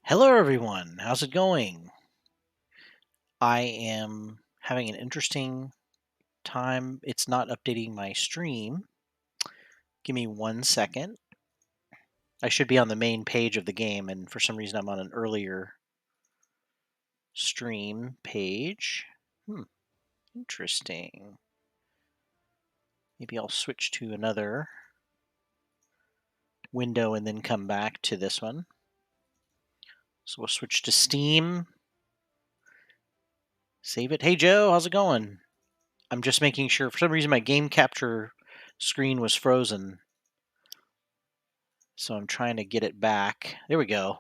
Hello, everyone. How's it going? I am having an interesting time. It's not updating my stream. Give me 1 second. I should be on the main page of the game, and for some reason, I'm on an earlier stream page. Interesting. Maybe I'll switch to another window and then come back to this one. So we'll switch to Steam. Save it. Hey, Joe, how's it going? I'm just making sure. For some reason, my game capture screen was frozen. So I'm trying to get it back. There we go.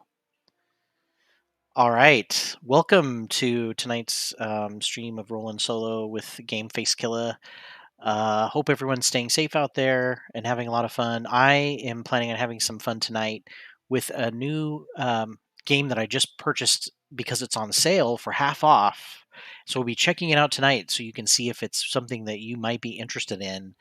All right. Welcome to tonight's stream of Rollin' Solo with Game Face Killer. Hope everyone's staying safe out there and having a lot of fun. I am planning on having some fun tonight with a new game that I just purchased because it's on sale for half off. So we'll be checking it out tonight so you can see if it's something that you might be interested in.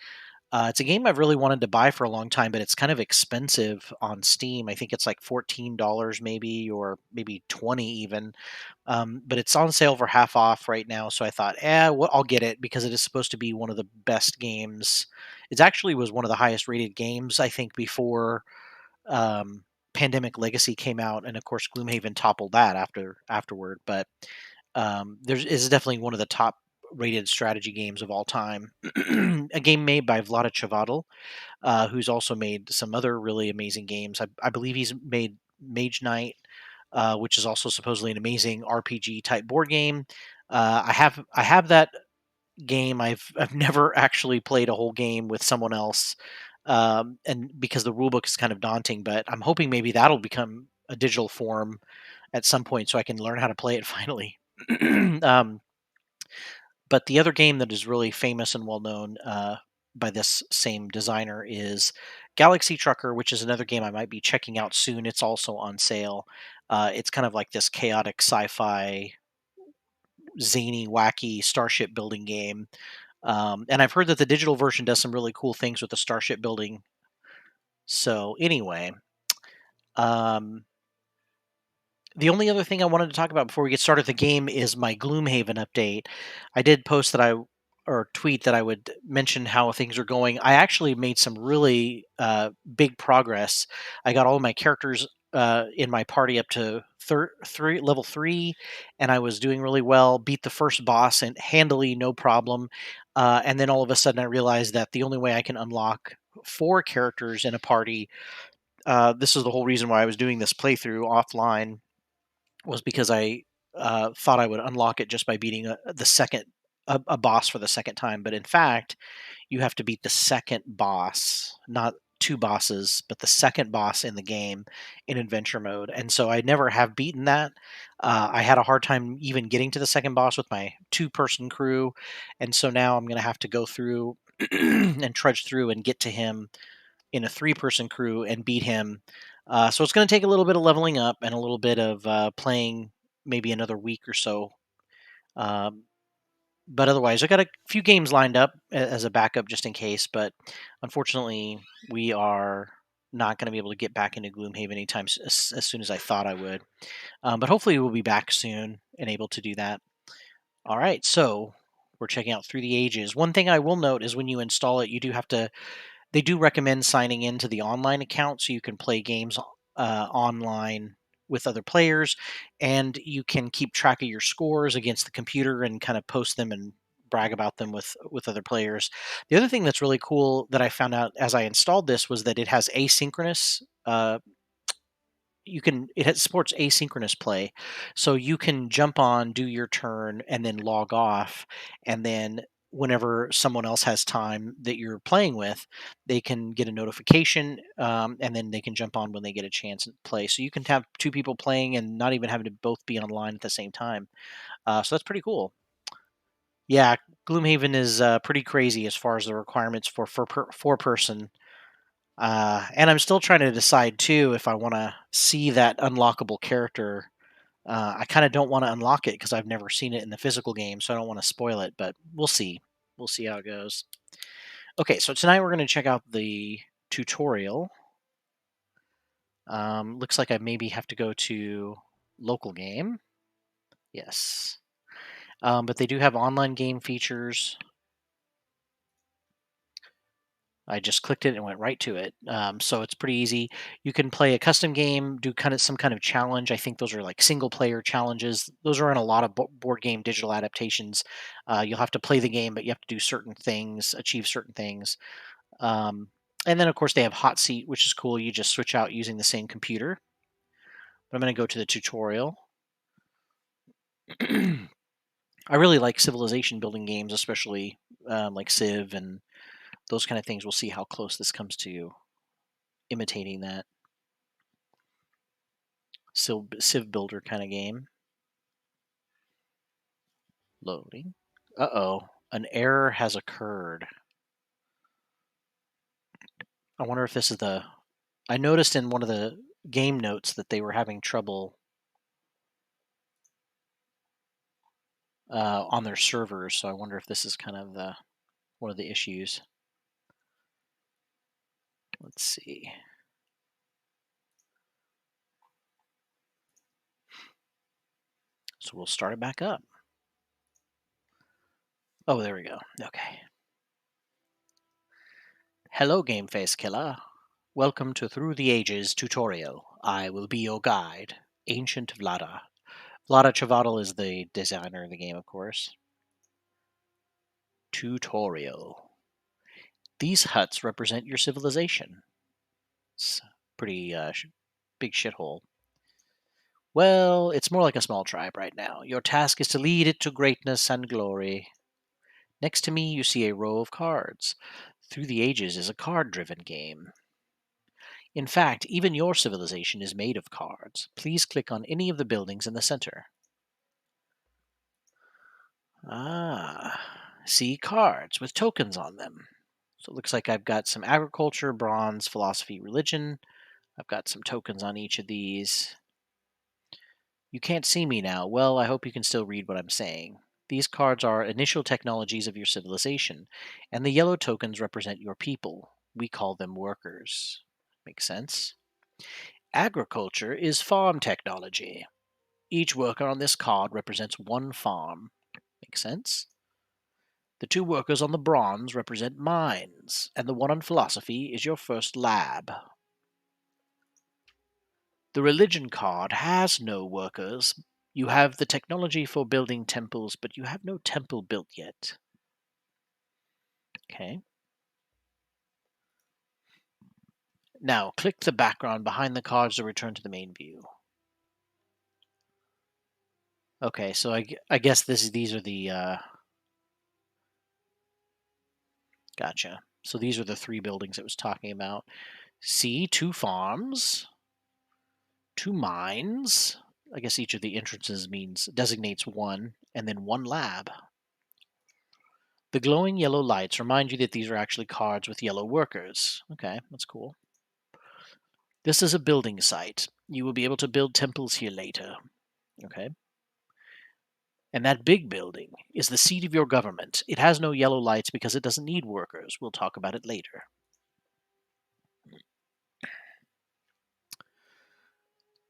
It's a game I've really wanted to buy for a long time, but it's kind of expensive on Steam. I think it's like $14 maybe, or maybe 20 even. But it's on sale for half off right now. So I thought, well, I'll get it because it is supposed to be one of the best games. It actually was one of the highest rated games, I think, before um, Pandemic Legacy came out, and of course Gloomhaven toppled that afterward. But there's is definitely one of the top rated strategy games of all time. A game made by Vlada Chvátil, who's also made some other really amazing games. I believe he's made Mage Knight, which is also supposedly an amazing RPG type board game. I have that game. I've never actually played a whole game with someone else, and because the rulebook is kind of daunting. But I'm hoping maybe that'll become a digital form at some point, so I can learn how to play it finally. um, but the other game that is really famous and well known by this same designer is Galaxy Trucker, which is another game I might be checking out soon. It's also on sale. It's kind of like this chaotic sci-fi, zany, wacky starship building game. And I've heard that the digital version does some really cool things with the starship building. So anyway, um, the only other thing I wanted to talk about before we get started with the game is my Gloomhaven update. I did post that or tweet that I would mention how things are going. I actually made some really big progress. I got all of my characters in my party up to level 3, and I was doing really well. Beat the first boss and handily, no problem. And then all of a sudden, I realized that the only way I can unlock 4 characters in a party. This is the whole reason why I was doing this playthrough offline, was because I thought I would unlock it just by beating a boss for the second time. But in fact, you have to beat the second boss, not 2 bosses, but the second boss in the game in adventure mode. And so I never have beaten that. I had a hard time even getting to the second boss with my 2-person crew, and so now I'm going to have to go through and trudge through and get to him in a 3-person crew and beat him. So it's going to take a little bit of leveling up and a little bit of playing, maybe another week or so. Um, but otherwise, I got a few games lined up as a backup just in case. But unfortunately, we are not going to be able to get back into Gloomhaven anytime as soon as I thought I would. But hopefully, we'll be back soon and able to do that. All right, so we're checking out Through the Ages. One thing I will note is when you install it, you do have to they do recommend signing into the online account so you can play games online with other players, and you can keep track of your scores against the computer and kind of post them and brag about them with other players. The other thing that's really cool that I found out as I installed this was that it has asynchronous. It supports asynchronous play, so you can jump on, do your turn, and then log off, and then whenever someone else has time that you're playing with, they can get a notification, and then they can jump on when they get a chance and play. So you can have 2 people playing and not even having to both be online at the same time. So that's pretty cool. Yeah, Gloomhaven is pretty crazy as far as the requirements for 4-person. And I'm still trying to decide too if I want to see that unlockable character. I kind of don't want to unlock it because I've never seen it in the physical game, so I don't want to spoil it. But we'll see. We'll see how it goes. Okay, so tonight we're going to check out the tutorial. Looks like I maybe have to go to Local game. Yes. But they do have online game features. I just clicked it and went right to it. So it's pretty easy. You can play a custom game, do kind of some kind of challenge. I think those are like single player challenges. Those are in a lot of board game digital adaptations. You'll have to play the game, but you have to do certain things, achieve certain things. Um, and then, of course, they have Hot Seat, which is cool. You just switch out using the same computer. But I'm going to go to the tutorial. I really like civilization building games, especially like Civ and those kind of things. We'll see how close this comes to imitating that Civ builder kind of game. Loading. Uh-oh. An error has occurred. I wonder if this is the... I noticed in one of the game notes that they were having trouble on their servers, so I wonder if this is kind of one of the issues. Let's see. So we'll start it back up. Oh, there we go. Okay. Hello, Game Face Killer. Welcome to Through the Ages tutorial. I will be your guide, Ancient Vlada. Vlada Chvátil is the designer of the game, of course. Tutorial. These huts represent your civilization. It's pretty big shithole. Well, it's more like a small tribe right now. Your task is to lead it to greatness and glory. Next to me, you see a row of cards. Through the Ages is a card-driven game. In fact, even your civilization is made of cards. Please click on any of the buildings in the center. Ah, see cards with tokens on them. So it looks like I've got some agriculture, bronze, philosophy, religion. I've got some tokens on each of these. You can't see me now. Well, I hope you can still read what I'm saying. These cards are initial technologies of your civilization, and the yellow tokens represent your people. We call them workers. Makes sense? Agriculture is farm technology. Each worker on this card represents one farm. Makes sense? The two workers on the bronze represent mines, and the one on philosophy is your first lab. The religion card has no workers. You have the technology for building temples, but you have no temple built yet. Okay. Now, click the background behind the cards to return to the main view. Okay, so I guess these are the... Gotcha. So these are the three buildings it was talking about. See, two farms, two mines. I guess each of the entrances designates one, and then one lab. The glowing yellow lights remind you that these are actually cards with yellow workers. Okay, that's cool. This is a building site. You will be able to build temples here later. Okay. And that big building is the seat of your government. It has no yellow lights because it doesn't need workers. We'll talk about it later.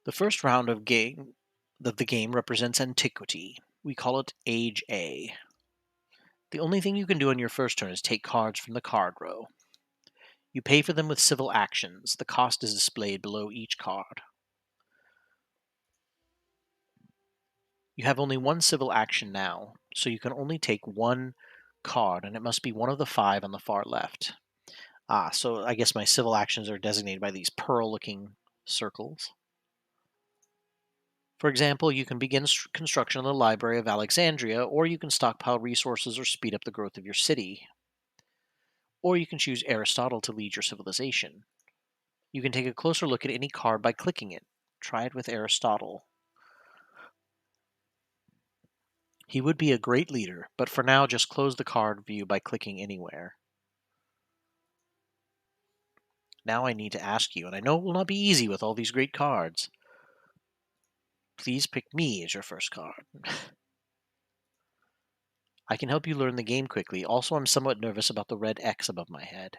The first round of the game represents antiquity. We call it Age A. The only thing you can do on your first turn is take cards from the card row. You pay for them with civil actions. The cost is displayed below each card. You have only one civil action now, so you can only take one card, and it must be one of the 5 on the far left. So I guess my civil actions are designated by these pearl-looking circles. For example, you can begin construction on the Library of Alexandria, or you can stockpile resources or speed up the growth of your city. Or you can choose Aristotle to lead your civilization. You can take a closer look at any card by clicking it. Try it with Aristotle. He would be a great leader, but for now just close the card view by clicking anywhere. Now I need to ask you, and I know it will not be easy with all these great cards. Please pick me as your first card. I can help you learn the game quickly. Also, I'm somewhat nervous about the red X above my head.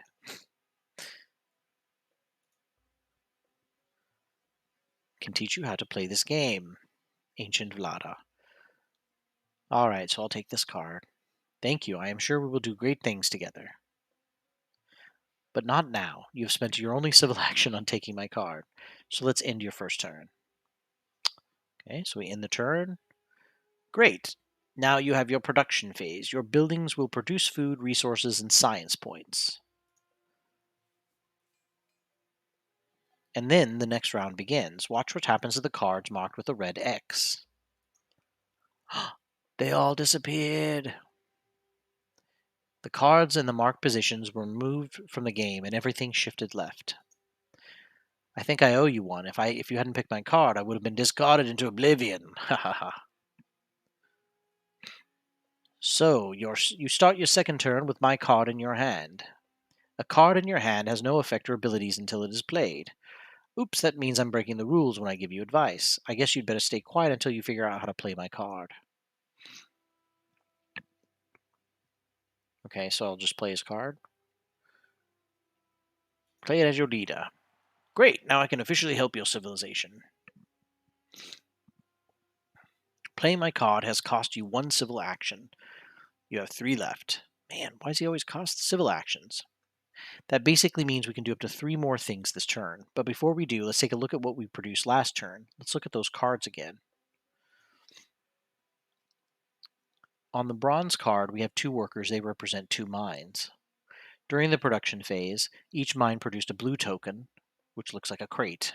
Can teach you how to play this game. Ancient Vlada. All right, so I'll take this card. Thank you. I am sure we will do great things together. But not now. You have spent your only civil action on taking my card. So let's end your first turn. Okay, so we end the turn. Great. Now you have your production phase. Your buildings will produce food, resources, and science points. And then the next round begins. Watch what happens to the cards marked with a red X. They all disappeared. The cards in the marked positions were moved from the game and everything shifted left. I think I owe you one. If you hadn't picked my card, I would have been discarded into oblivion. Ha ha ha. So, you start your second turn with my card in your hand. A card in your hand has no effect or abilities until it is played. Oops, that means I'm breaking the rules when I give you advice. I guess you'd better stay quiet until you figure out how to play my card. Okay, so I'll just play his card. Play it as your leader. Great, now I can officially help your civilization. Playing my card has cost you one civil action. You have 3 left. Man, why does he always cost civil actions? That basically means we can do up to 3 more things this turn. But before we do, let's take a look at what we produced last turn. Let's look at those cards again. On the bronze card, we have 2 workers. They represent 2 mines. During the production phase, each mine produced a blue token, which looks like a crate.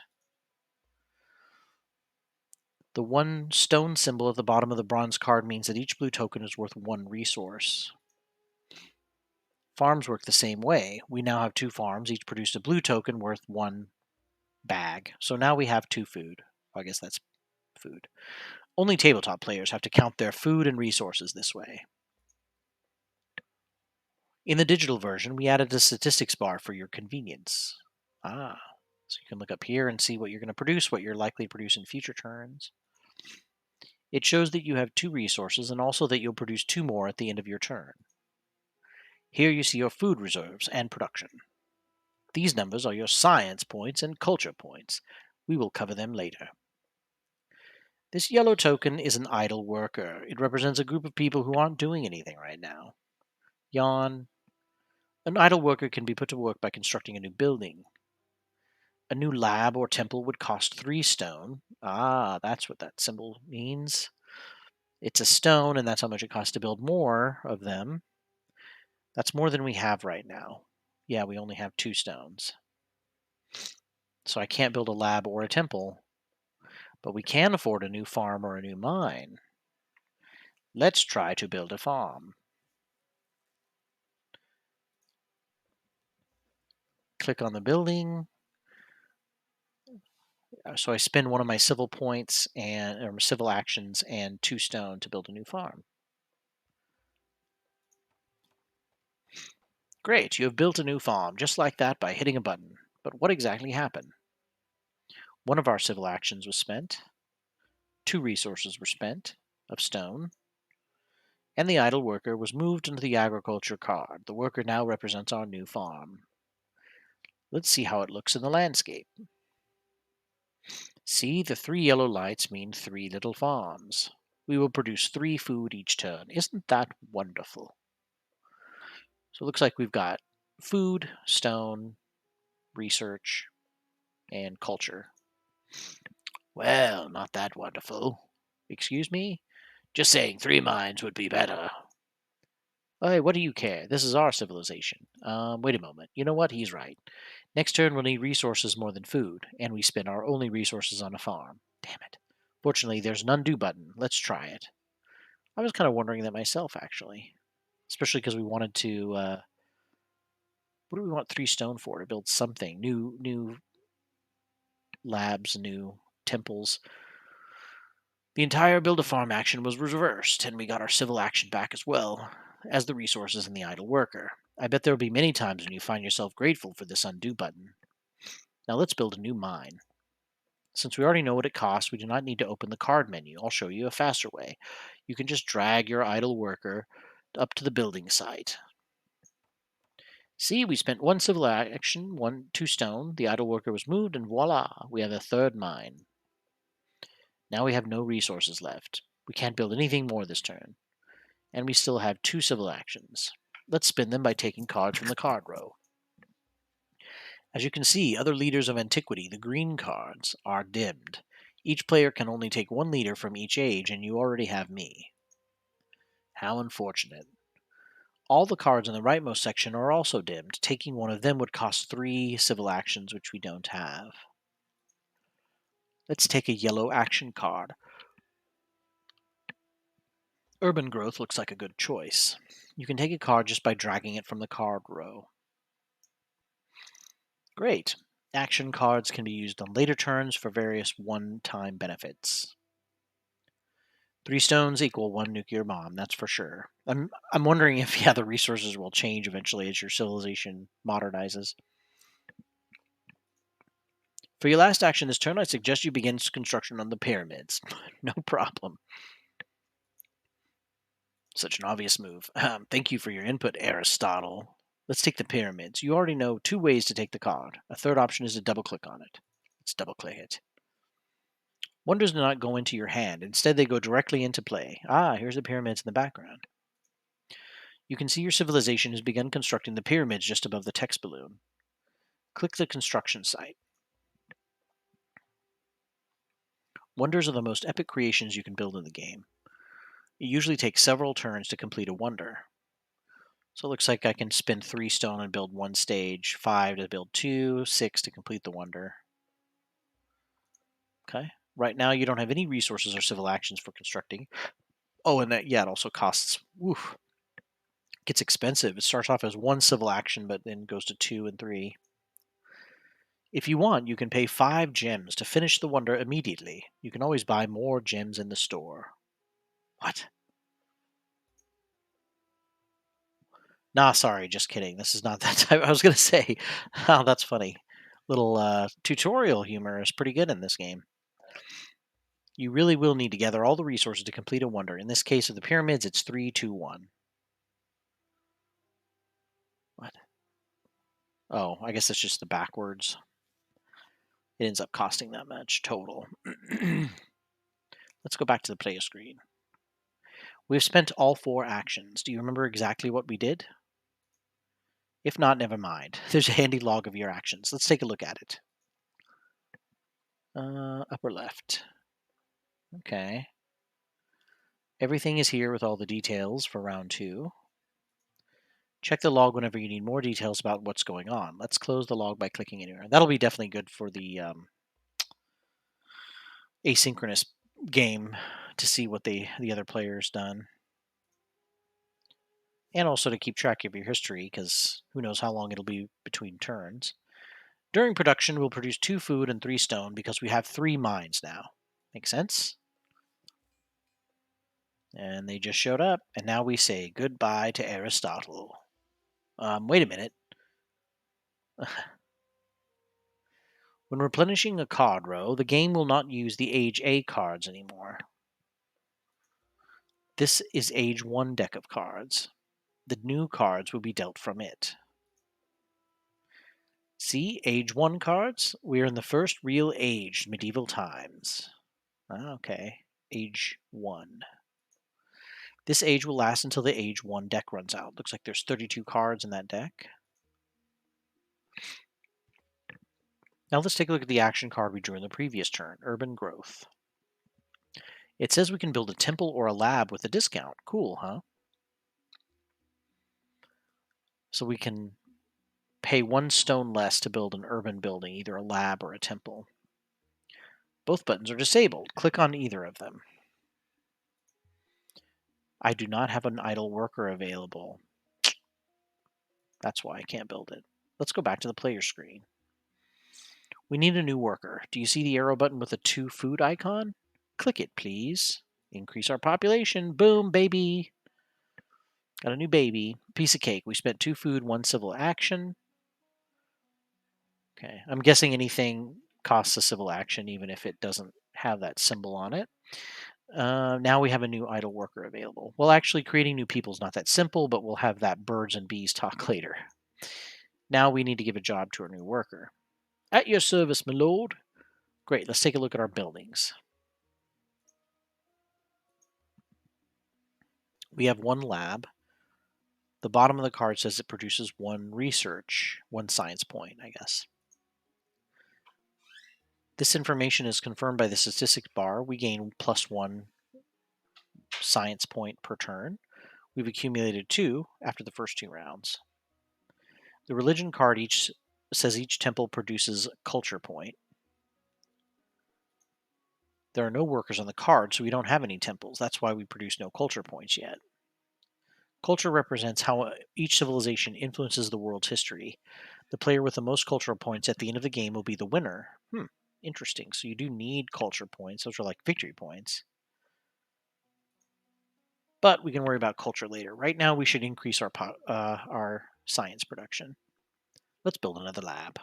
The 1 stone symbol at the bottom of the bronze card means that each blue token is worth 1 resource. Farms work the same way. We now have 2 farms. Each produced a blue token worth 1 bag. So now we have 2 food. I guess that's food. Only tabletop players have to count their food and resources this way. In the digital version, we added a statistics bar for your convenience. So you can look up here and see what you're going to produce, what you're likely to produce in future turns. It shows that you have 2 resources and also that you'll produce 2 more at the end of your turn. Here you see your food reserves and production. These numbers are your science points and culture points. We will cover them later. This yellow token is an idle worker. It represents a group of people who aren't doing anything right now. Yawn. An idle worker can be put to work by constructing a new building. A new lab or temple would cost 3 stone. That's what that symbol means. It's a stone, and that's how much it costs to build more of them. That's more than we have right now. Yeah, we only have 2 stones. So I can't build a lab or a temple, but we can afford a new farm or a new mine. Let's try to build a farm. Click on the building. So I spend one of my civil points or civil actions and 2 stone to build a new farm. Great, you have built a new farm, just like that by hitting a button. But what exactly happened? One of our civil actions was spent, 2 resources were spent of stone, and the idle worker was moved into the agriculture card. The worker now represents our new farm. Let's see how it looks in the landscape. See, the 3 yellow lights mean 3 little farms. We will produce 3 food each turn. Isn't that wonderful? So it looks like we've got food, stone, research, and culture. Well, not that wonderful. Excuse me? Just saying 3 mines would be better. Hey, what do you care? This is our civilization. Wait a moment. You know what? He's right. Next turn we'll need resources more than food, and we spend our only resources on a farm. Damn it. Fortunately, there's an undo button. Let's try it. I was kind of wondering that myself, actually. Especially because we wanted to, what do we want 3 stone for? To build something. New labs, new temples. The entire build-a-farm action was reversed, and we got our civil action back as well as the resources and the idle worker. I bet there will be many times when you find yourself grateful for this undo button. Now let's build a new mine. Since we already know what it costs, we do not need to open the card menu. I'll show you a faster way. You can just drag your idle worker up to the building site. See, we spent 1 civil action, 2 stone, the idle worker was moved, and voila, we have a 3rd mine. Now we have no resources left. We can't build anything more this turn. And we still have 2 civil actions. Let's spin them by taking cards from the card row. As you can see, other leaders of antiquity, the green cards, are dimmed. Each player can only take 1 leader from each age, and you already have me. How unfortunate. All the cards in the rightmost section are also dimmed. Taking one of them would cost 3 civil actions, which we don't have. Let's take a yellow action card. Urban Growth looks like a good choice. You can take a card just by dragging it from the card row. Great. Action cards can be used on later turns for various one-time benefits. 3 stones equal 1 nuclear bomb, that's for sure. I'm wondering if the resources will change eventually as your civilization modernizes. For your last action this turn, I suggest you begin construction on the pyramids. No problem. Such an obvious move. Thank you for your input, Aristotle. Let's take the pyramids. You already know 2 ways to take the card. A third option is to double-click on it. Let's double-click it. Wonders do not go into your hand. Instead, they go directly into play. Ah, here's the pyramids in the background. You can see your civilization has begun constructing the pyramids just above the text balloon. Click the construction site. Wonders are the most epic creations you can build in the game. It usually takes several turns to complete a wonder. So it looks like I can spend 3 stone and build 1 stage, 5 to build 2, 6 to complete the wonder. Okay. Right now you don't have any resources or civil actions for constructing. Oh, and that, it also costs. Oof. Gets expensive. It starts off as 1 civil action, but then goes to 2 and 3. If you want, you can pay 5 gems to finish the wonder immediately. You can always buy more gems in the store. What? Nah, sorry, just kidding. This is not that type. I was going to say, oh, that's funny. Little tutorial humor is pretty good in this game. You really will need to gather all the resources to complete a wonder. In this case of the pyramids, it's 3, 2, 1. What? Oh, I guess it's just the backwards. It ends up costing that much total. Let's go back to the player screen. We've spent all 4 actions. Do you remember exactly what we did? If not, never mind. There's a handy log of your actions. Let's take a look at it. Upper left. Okay. Everything is here with all the details for round 2. Check the log whenever you need more details about what's going on. Let's close the log by clicking anywhere. That'll be definitely good for the asynchronous game to see what the other player's done. And also to keep track of your history, because who knows how long it'll be between turns. During production, we'll produce 2 food and 3 stone because we have 3 mines now. Make sense? And they just showed up, and now we say goodbye to Aristotle. Wait a minute. When replenishing a card row, the game will not use the Age A cards anymore. This is Age 1 deck of cards. The new cards will be dealt from it. See, Age 1 cards? We are in the first real age, medieval times. Okay, Age 1. This age will last until the Age 1 deck runs out. Looks like there's 32 cards in that deck. Now let's take a look at the action card we drew in the previous turn, Urban Growth. It says we can build a temple or a lab with a discount. Cool, huh? So we can pay 1 stone less to build an urban building, either a lab or a temple. Both buttons are disabled. Click on either of them. I do not have an idle worker available. That's why I can't build it. Let's go back to the player screen. We need a new worker. Do you see the arrow button with the 2 food icon? Click it, please. Increase our population. Boom, baby. Got a new baby. Piece of cake. We spent 2 food, 1 civil action. Okay, I'm guessing anything costs a civil action, even if it doesn't have that symbol on it. Now we have a new idle worker available. Well, actually, creating new people is not that simple, but we'll have that birds and bees talk later. Now we need to give a job to our new worker. At your service, my lord. Great, let's take a look at our buildings. We have one lab. The bottom of the card says it produces one research, one science point, I guess. This information is confirmed by the statistics bar. We gain +1 science point per turn. We've accumulated 2 after the first 2 rounds. The religion card says each temple produces culture point. There are no workers on the card, so we don't have any temples. That's why we produce no culture points yet. Culture represents how each civilization influences the world's history. The player with the most cultural points at the end of the game will be the winner. Interesting. So you do need culture points. Those are like victory points. But we can worry about culture later. Right now, we should increase our science production. Let's build another lab.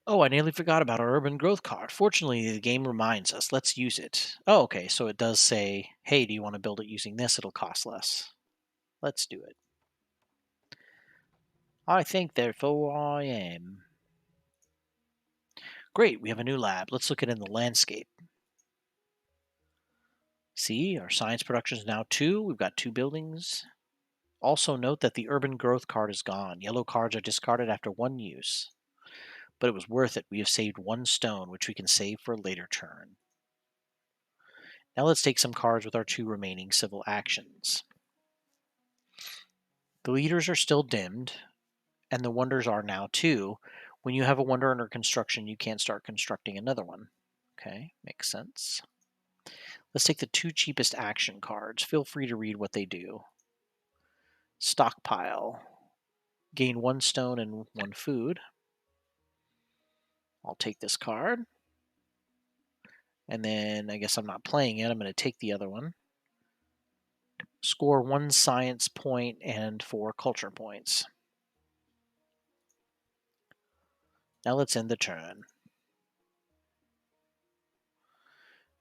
Oh, I nearly forgot about our urban growth card. Fortunately, the game reminds us. Let's use it. Oh, okay. So it does say, hey, do you want to build it using this? It'll cost less. Let's do it. I think, therefore, I am. Great, we have a new lab. Let's look at it in the landscape. See, our science production is now 2. We've got 2 buildings. Also note that the urban growth card is gone. Yellow cards are discarded after 1 use. But it was worth it. We have saved 1 stone, which we can save for a later turn. Now let's take some cards with our 2 remaining civil actions. The leaders are still dimmed, and the wonders are now 2. When you have a wonder under construction, you can't start constructing another one. Okay, makes sense. Let's take the 2 cheapest action cards. Feel free to read what they do. Stockpile. Gain 1 stone and 1 food. I'll take this card. And then I guess I'm not playing it. I'm going to take the other one. Score 1 science point and 4 culture points. Now let's end the turn.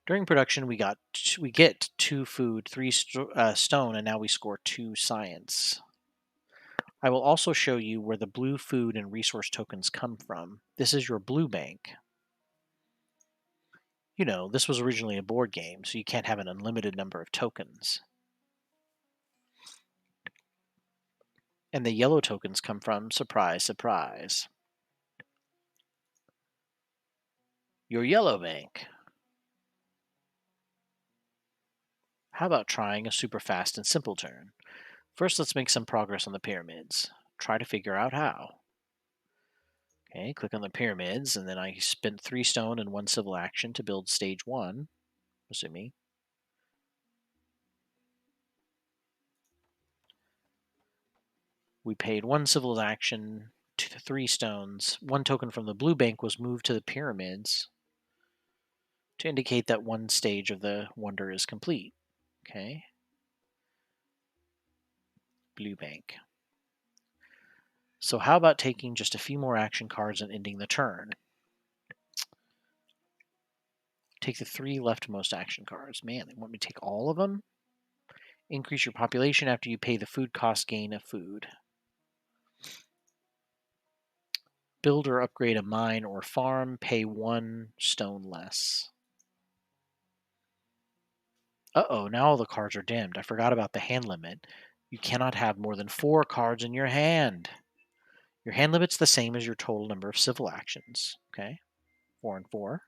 During production, we get 2 food, 3 stone, and now we score 2 science. I will also show you where the blue food and resource tokens come from. This is your blue bank. You know, this was originally a board game, so you can't have an unlimited number of tokens. And the yellow tokens come from, surprise, surprise, your yellow bank. How about trying a super fast and simple turn? First, let's make some progress on the pyramids. Try to figure out how. Okay, click on the pyramids, and then I spent 3 stone and 1 civil action to build stage 1, assuming. We paid 1 civil action to 3 stones. 1 token from the blue bank was moved to the pyramids to indicate that 1 stage of the wonder is complete. Okay. Blue bank. So how about taking just a few more action cards and ending the turn? Take the 3 leftmost action cards. Man, they want me to take all of them? Increase your population after you pay the food cost gain of food. Build or upgrade a mine or farm. Pay 1 stone less. Uh-oh, now all the cards are dimmed. I forgot about the hand limit. You cannot have more than 4 cards in your hand. Your hand limit's the same as your total number of civil actions. Okay, 4 and 4.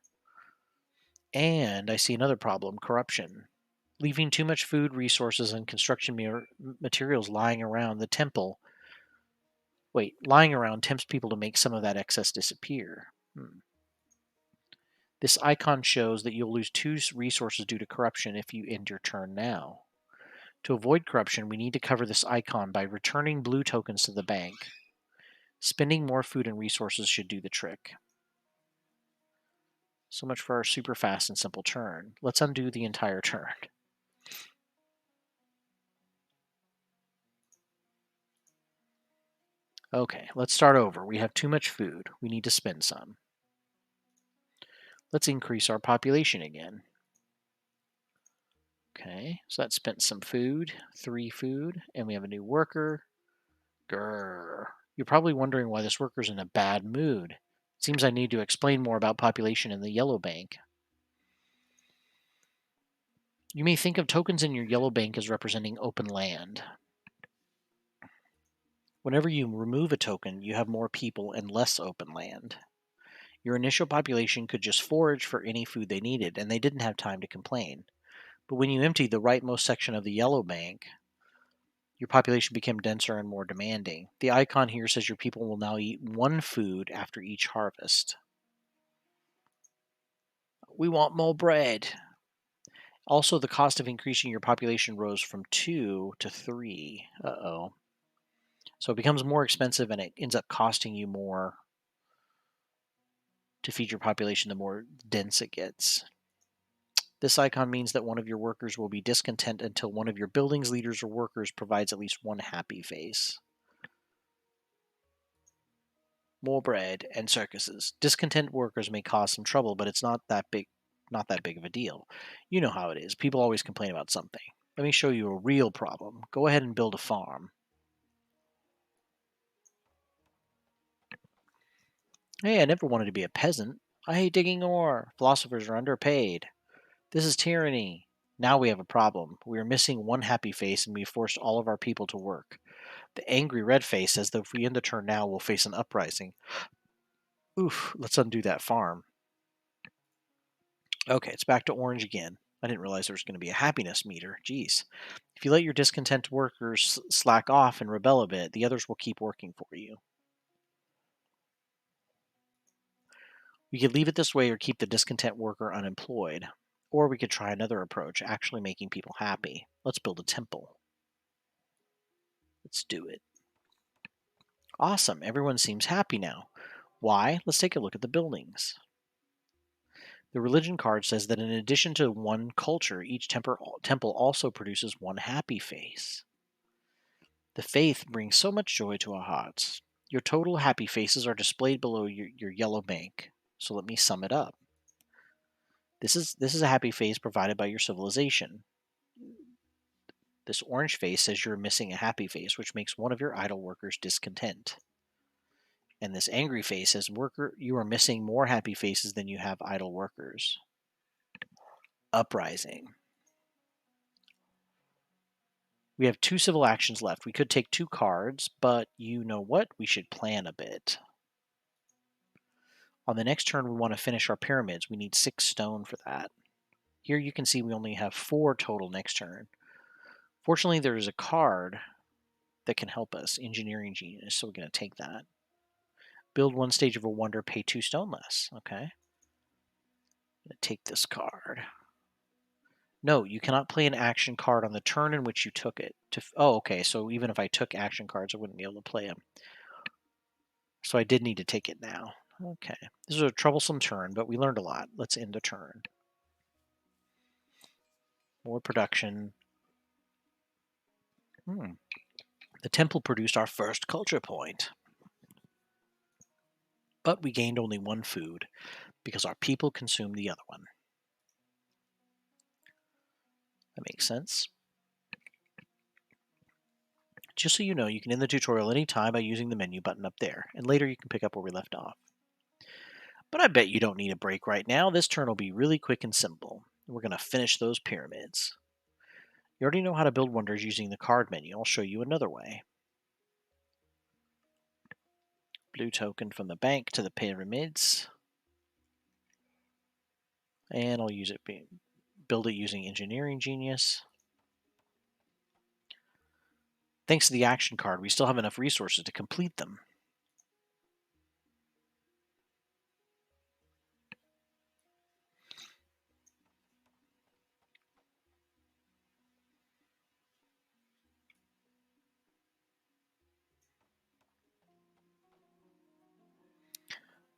And I see another problem, corruption. Leaving too much food, resources, and construction materials lying around the temple. Lying around tempts people to make some of that excess disappear. This icon shows that you'll lose 2 resources due to corruption if you end your turn now. To avoid corruption, we need to cover this icon by returning blue tokens to the bank. Spending more food and resources should do the trick. So much for our super fast and simple turn. Let's undo the entire turn. Okay, let's start over. We have too much food. We need to spend some. Let's increase our population again. Okay, so that spent some food, 3 food, and we have a new worker. Grrr. You're probably wondering why this worker's in a bad mood. Seems I need to explain more about population in the yellow bank. You may think of tokens in your yellow bank as representing open land. Whenever you remove a token, you have more people and less open land. Your initial population could just forage for any food they needed, and they didn't have time to complain. But when you emptied the rightmost section of the yellow bank, your population became denser and more demanding. The icon here says your people will now eat one food after each harvest. We want more bread. Also, the cost of increasing your population rose from 2 to 3. Uh-oh. So it becomes more expensive and it ends up costing you more to feed your population the more dense it gets. This icon means that one of your workers will be discontent until one of your building's leaders or workers provides at least one happy face. More bread and circuses. Discontent workers may cause some trouble, but it's not that big of a deal. You know how it is. People always complain about something. Let me show you a real problem. Go ahead and build a farm. Hey, I never wanted to be a peasant. I hate digging ore. Philosophers are underpaid. This is tyranny. Now we have a problem. We are missing one happy face and we forced all of our people to work. The angry red face says that if we end the turn now, we'll face an uprising. Oof, let's undo that farm. Okay, it's back to orange again. I didn't realize there was going to be a happiness meter. Jeez. If you let your discontent workers slack off and rebel a bit, the others will keep working for you. We could leave it this way or keep the discontent worker unemployed. Or we could try another approach, actually making people happy. Let's build a temple. Let's do it. Awesome, everyone seems happy now. Why? Let's take a look at the buildings. The religion card says that in addition to one culture, each temple also produces one happy face. The faith brings so much joy to our hearts. Your total happy faces are displayed below your yellow bank. So let me sum it up. This is a happy face provided by your civilization. This orange face says you're missing a happy face, which makes one of your idle workers discontent. And this angry face says, worker, you are missing more happy faces than you have idle workers. Uprising. We have 2 civil actions left. We could take 2 cards, but you know what? We should plan a bit. On the next turn, we want to finish our pyramids. We need 6 stone for that. Here you can see we only have 4 total next turn. Fortunately, there is a card that can help us, Engineering Genius, so we're going to take that. Build 1 stage of a wonder, pay 2 stone less. Okay. I'm going to take this card. No, you cannot play an action card on the turn in which you took it. Okay, so even if I took action cards, I wouldn't be able to play them. So I did need to take it now. Okay. This is a troublesome turn, but we learned a lot. Let's end the turn. More production. The temple produced our first culture point. But we gained only 1 food, because our people consumed the other one. That makes sense. Just so you know, you can end the tutorial anytime by using the menu button up there, and later you can pick up where we left off. But I bet you don't need a break right now. This turn will be really quick and simple. We're going to finish those pyramids. You already know how to build wonders using the card menu. I'll show you another way. Blue token from the bank to the pyramids. And I'll build it using Engineering Genius. Thanks to the action card, we still have enough resources to complete them.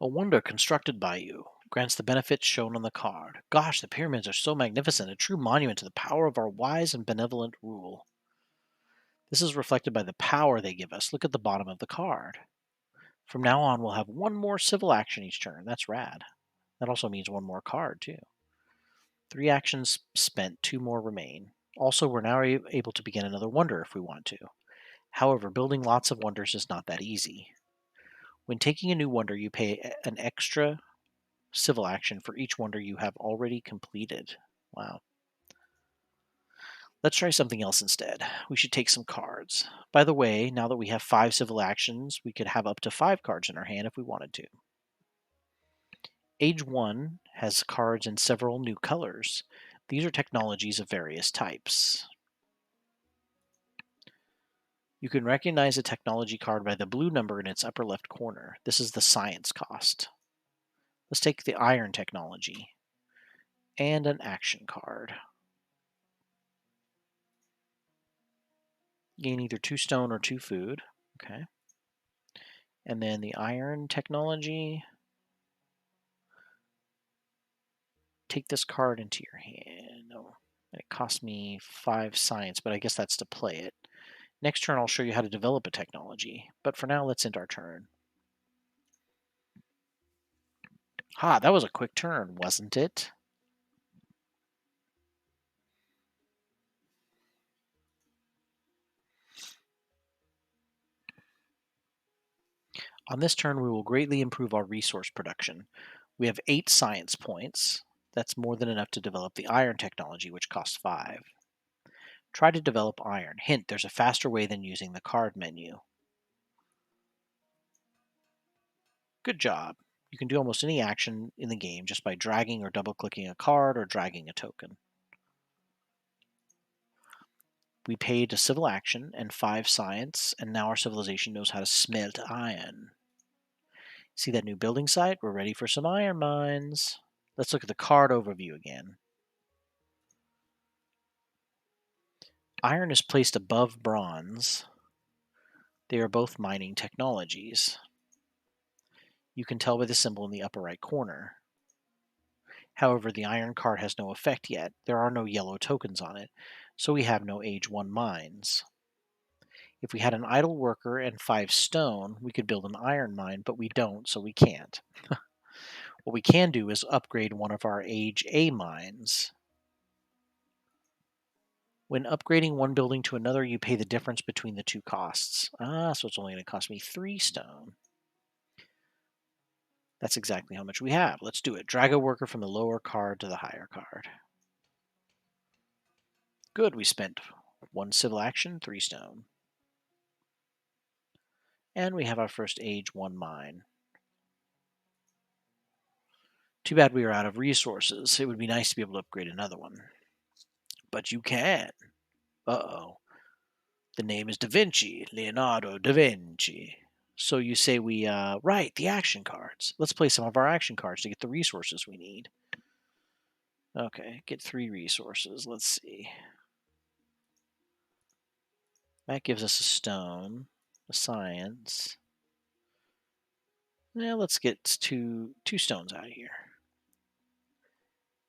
A wonder constructed by you grants the benefits shown on the card. Gosh, the pyramids are so magnificent, a true monument to the power of our wise and benevolent rule. This is reflected by the power they give us. Look at the bottom of the card. From now on, we'll have 1 more civil action each turn. That's rad. That also means 1 more card, too. 3 actions spent, 2 more remain. Also, we're now able to begin another wonder if we want to. However, building lots of wonders is not that easy. When taking a new wonder, you pay an extra civil action for each wonder you have already completed. Wow. Let's try something else instead. We should take some cards. By the way, now that we have 5 civil actions, we could have up to 5 cards in our hand if we wanted to. Age 1 has cards in several new colors. These are technologies of various types. You can recognize a technology card by the blue number in its upper left corner. This is the science cost. Let's take the iron technology and an action card. Gain either 2 stone or 2 food. Okay. And then the iron technology. Take this card into your hand. No. And it cost me 5 science, but I guess that's to play it. Next turn, I'll show you how to develop a technology. But for now, let's end our turn. Ha, that was a quick turn, wasn't it? On this turn, we will greatly improve our resource production. We have 8 science points. That's more than enough to develop the iron technology, which costs 5. Try to develop iron. Hint, there's a faster way than using the card menu. Good job. You can do almost any action in the game just by dragging or double-clicking a card or dragging a token. We paid a civil action and 5 science, and now our civilization knows how to smelt iron. See that new building site? We're ready for some iron mines. Let's look at the card overview again. Iron is placed above bronze. They are both mining technologies. You can tell by the symbol in the upper right corner. However, the iron card has no effect yet. There are no yellow tokens on it, so we have no Age 1 mines. If we had an idle worker and 5 stone, we could build an iron mine, but we don't, so we can't. What we can do is upgrade one of our Age A mines. When upgrading one building to another, you pay the difference between the two costs. So it's only going to cost me 3 stone. That's exactly how much we have. Let's do it. Drag a worker from the lower card to the higher card. Good, we spent 1 civil action, 3 stone. And we have our first Age 1 mine. Too bad we are out of resources. It would be nice to be able to upgrade another one. But you can. Uh-oh. The name is Da Vinci, Leonardo da Vinci. So you say we, right, the action cards. Let's play some of our action cards to get the resources we need. Okay, get 3 resources. Let's see. That gives us a stone, a science. Now let's get two stones out of here.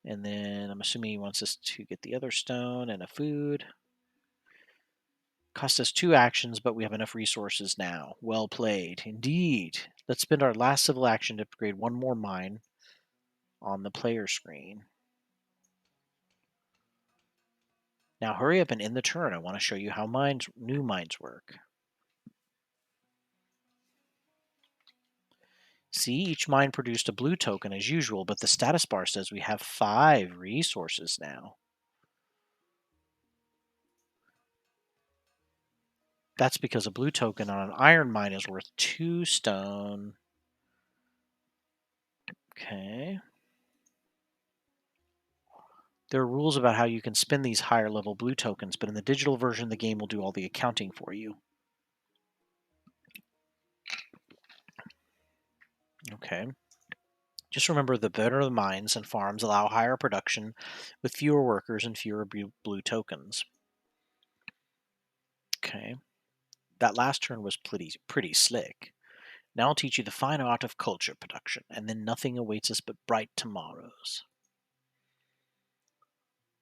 And then I'm assuming he wants us to get the other stone and a food. Cost us 2 actions, but we have enough resources now. Well played. Indeed. Let's spend our last civil action to upgrade 1 more mine on the player screen. Now hurry up and end the turn. I want to show you how new mines work. See, each mine produced a blue token as usual, but the status bar says we have 5 resources now. That's because a blue token on an iron mine is worth 2 stone. Okay. There are rules about how you can spend these higher level blue tokens, but in the digital version, the game will do all the accounting for you. Okay. Just remember the better the mines and farms allow higher production with fewer workers and fewer blue tokens. Okay. That last turn was pretty slick. Now I'll teach you the fine art of culture production, and then nothing awaits us but bright tomorrows.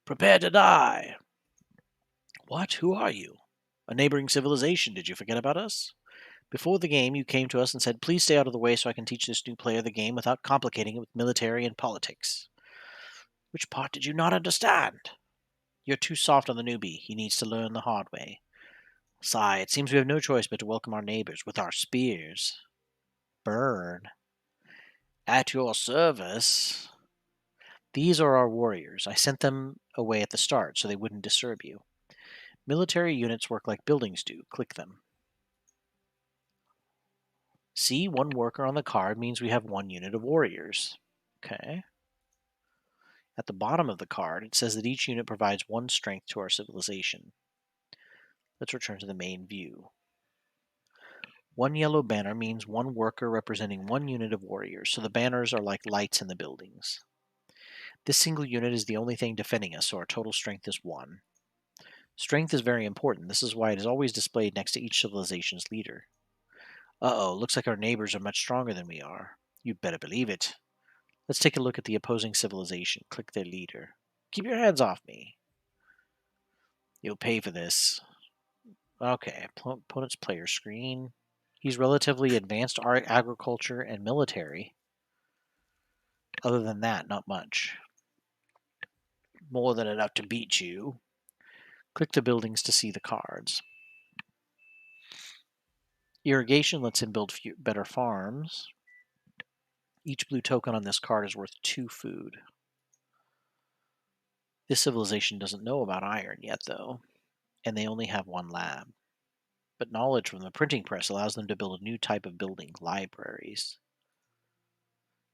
Prepare to die! What? Who are you? A neighboring civilization. Did you forget about us? Before the game, you came to us and said, please stay out of the way so I can teach this new player the game without complicating it with military and politics. Which part did you not understand? You're too soft on the newbie. He needs to learn the hard way. Sigh, it seems we have no choice but to welcome our neighbors with our spears. Burn. At your service. These are our warriors. I sent them away at the start so they wouldn't disturb you. Military units work like buildings do. Click them. See, one worker on the card means we have one unit of warriors. Okay. At the bottom of the card, it says that each unit provides one strength to our civilization. Let's return to the main view. One yellow banner means one worker representing one unit of warriors, so the banners are like lights in the buildings. This single unit is the only thing defending us, so our total strength is 1. Strength is very important. This is why it is always displayed next to each civilization's leader. Uh-oh, looks like our neighbors are much stronger than we are. You'd better believe it. Let's take a look at the opposing civilization. Click their leader. Keep your hands off me. You'll pay for this. Okay, opponent's player screen. He's relatively advanced agriculture and military. Other than that, not much. More than enough to beat you. Click the buildings to see the cards. Irrigation lets him build better farms. Each blue token on this card is worth 2 food. This civilization doesn't know about iron yet, though, and they only have 1 lab. But knowledge from the printing press allows them to build a new type of building, libraries.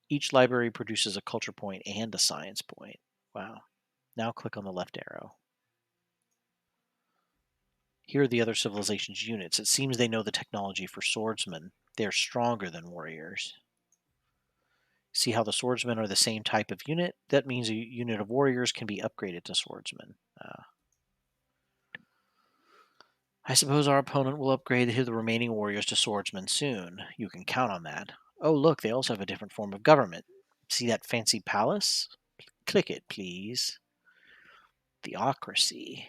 Each library produces a culture point and a science point. Wow. Now click on the left arrow. Here are the other civilization's units. It seems they know the technology for swordsmen. They're stronger than warriors. See how the swordsmen are the same type of unit? That means a unit of warriors can be upgraded to swordsmen. I suppose our opponent will upgrade the remaining warriors to swordsmen soon. You can count on that. Oh, look, they also have a different form of government. See that fancy palace? Click it, please. Theocracy.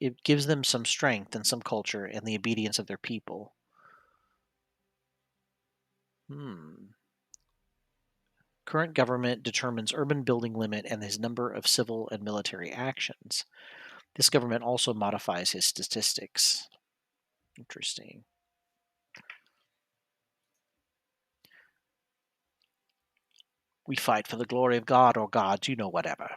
It gives them some strength and some culture and the obedience of their people. Current government determines urban building limit and his number of civil and military actions. This government also modifies his statistics. Interesting. We fight for the glory of God or gods, you know, whatever.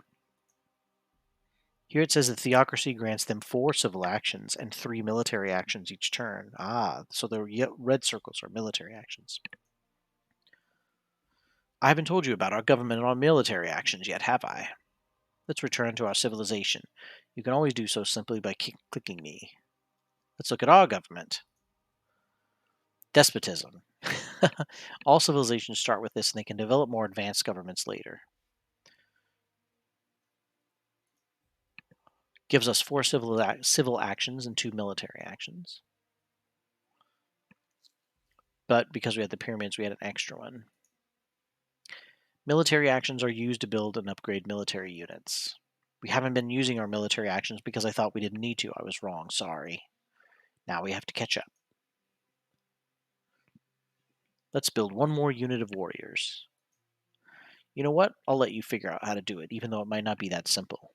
Here it says that theocracy grants them 4 civil actions and 3 military actions each turn. So the red circles are military actions. I haven't told you about our government on military actions yet, have I? Let's return to our civilization. You can always do so simply by clicking me. Let's look at our government. Despotism. All civilizations start with this, and they can develop more advanced governments later. Gives us 4 civil actions and 2 military actions. But because we had the pyramids, we had an extra one. Military actions are used to build and upgrade military units. We haven't been using our military actions because I thought we didn't need to. I was wrong, sorry. Now we have to catch up. Let's build 1 more unit of warriors. You know what? I'll let you figure out how to do it, even though it might not be that simple.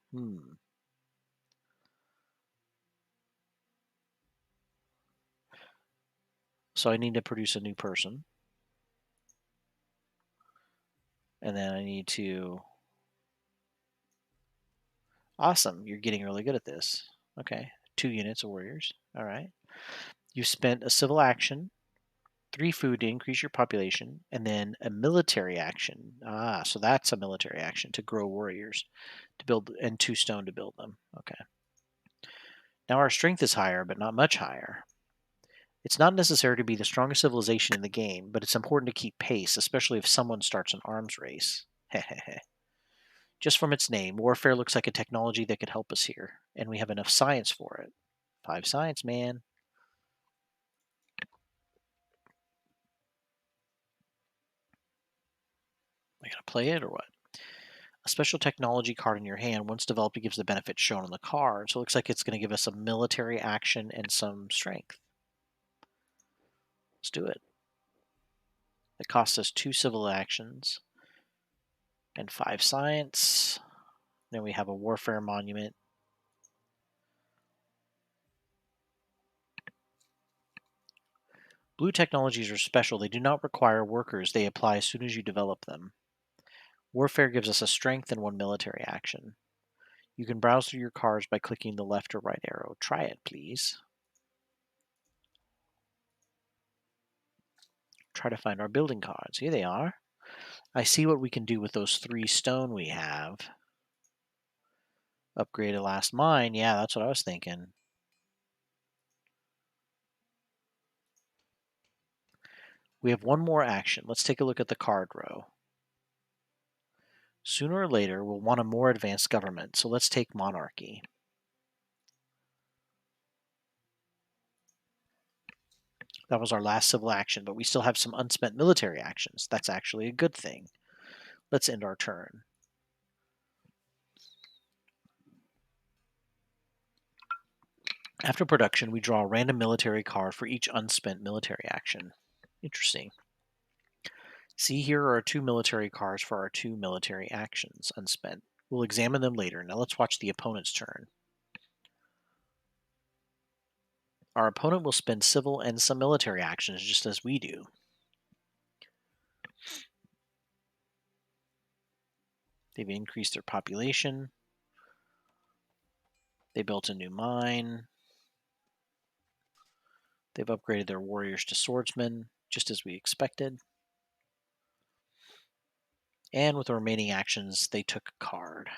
So I need to produce a new person. And then I need to... Awesome, you're getting really good at this. Okay, 2 units of warriors. All right. You spent a civil action, 3 food to increase your population, and then a military action. So that's a military action to grow warriors, to build, and 2 stone to build them. Okay. Now our strength is higher, but not much higher. It's not necessary to be the strongest civilization in the game, but it's important to keep pace, especially if someone starts an arms race. Hehehe. Just from its name, warfare looks like a technology that could help us here, and we have enough science for it. 5 science, man. I gotta play it or what? A special technology card in your hand, once developed, it gives the benefits shown on the card. So it looks like it's going to give us a military action and some strength. Let's do it. It costs us 2 civil actions and 5 science. Then we have a warfare monument. Blue technologies are special. They do not require workers. They apply as soon as you develop them. Warfare gives us a strength and 1 military action. You can browse through your cards by clicking the left or right arrow. Try it, please. Try to find our building cards. Here they are. I see what we can do with those 3 stone we have. Upgraded last mine. Yeah, that's what I was thinking. We have one more action. Let's take a look at the card row. Sooner or later, we'll want a more advanced government, so let's take monarchy. That was our last civil action, but we still have some unspent military actions. That's actually a good thing. Let's end our turn. After production, we draw a random military card for each unspent military action. Interesting. See, here are our 2 military cards for our 2 military actions, unspent. We'll examine them later. Now let's watch the opponent's turn. Our opponent will spend civil and some military actions just as we do. They've increased their population. They built a new mine. They've upgraded their warriors to swordsmen, just as we expected. And with the remaining actions, they took a card.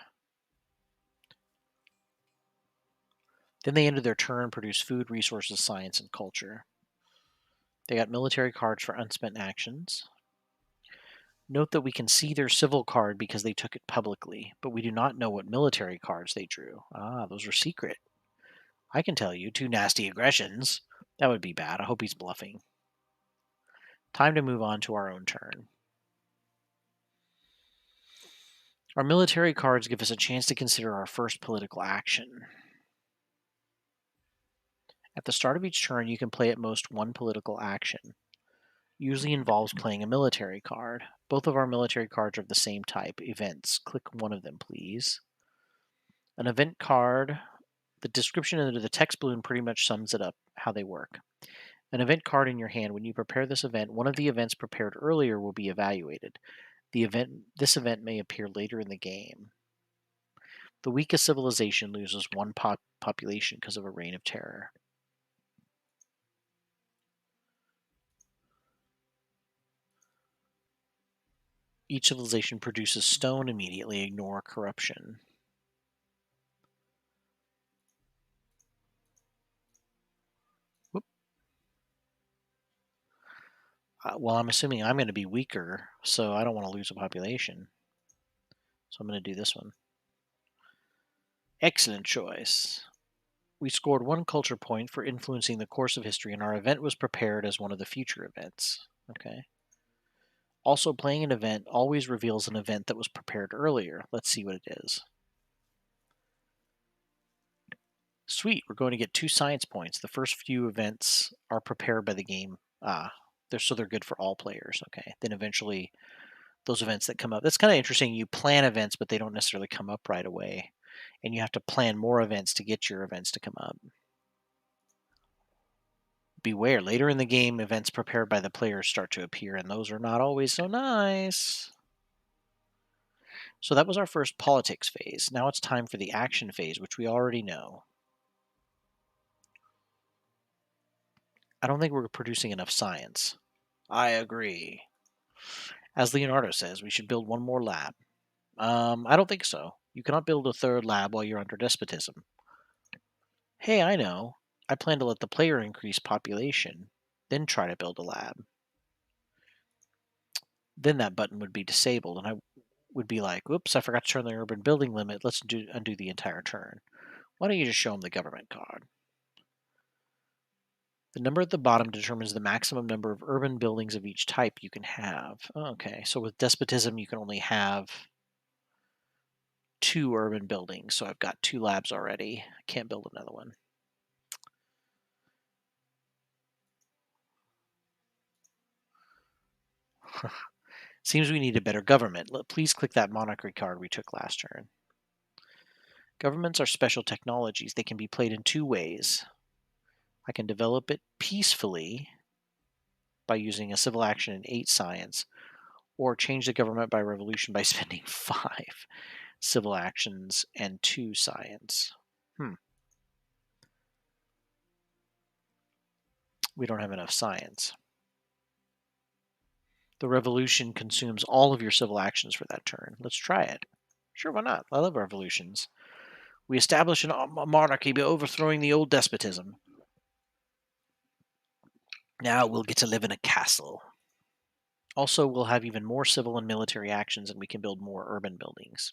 Then they ended their turn, produced food, resources, science, and culture. They got military cards for unspent actions. Note that we can see their civil card because they took it publicly, but we do not know what military cards they drew. Ah, those are secret. I can tell you, 2 nasty aggressions. That would be bad. I hope he's bluffing. Time to move on to our own turn. Our military cards give us a chance to consider our first political action. At the start of each turn, you can play at most 1 political action. Usually involves playing a military card. Both of our military cards are of the same type, events. Click one of them, please. An event card, the description under the text balloon pretty much sums it up, how they work. An event card in your hand, when you prepare this event, one of the events prepared earlier will be evaluated. This event may appear later in the game. The weakest civilization loses 1 population because of a reign of terror. Each civilization produces stone immediately. Ignore corruption. Whoop. Well, I'm assuming I'm going to be weaker, so I don't want to lose a population. So I'm going to do this one. Excellent choice. We scored 1 culture point for influencing the course of history, and our event was prepared as one of the future events. Okay. Also, playing an event always reveals an event that was prepared earlier. Let's see what it is. Sweet, we're going to get 2 science points. The first few events are prepared by the game. They're good for all players. Okay. Then eventually, those events that come up. That's kind of interesting. You plan events, but they don't necessarily come up right away. And you have to plan more events to get your events to come up. Beware, later in the game, events prepared by the players start to appear, and those are not always so nice. So that was our first politics phase. Now it's time for the action phase, which we already know. I don't think we're producing enough science. I agree. As Leonardo says, we should build 1 more lab. I don't think so. You cannot build a 3rd lab while you're under despotism. Hey, I know. I plan to let the player increase population, then try to build a lab. Then that button would be disabled, and I would be like, whoops, I forgot to turn the urban building limit. Let's undo the entire turn. Why don't you just show them the government card? The number at the bottom determines the maximum number of urban buildings of each type you can have. Okay, so with despotism, you can only have 2 urban buildings. So I've got 2 labs already. I can't build another one. Seems we need a better government. Please click that monarchy card we took last turn. Governments are special technologies. They can be played in 2 ways. I can develop it peacefully by using a civil action in 8 science, or change the government by revolution by spending 5. civil actions, and 2 science. We don't have enough science. The revolution consumes all of your civil actions for that turn. Let's try it. Sure, why not? I love revolutions. We establish a monarchy by overthrowing the old despotism. Now we'll get to live in a castle. Also, we'll have even more civil and military actions, and we can build more urban buildings.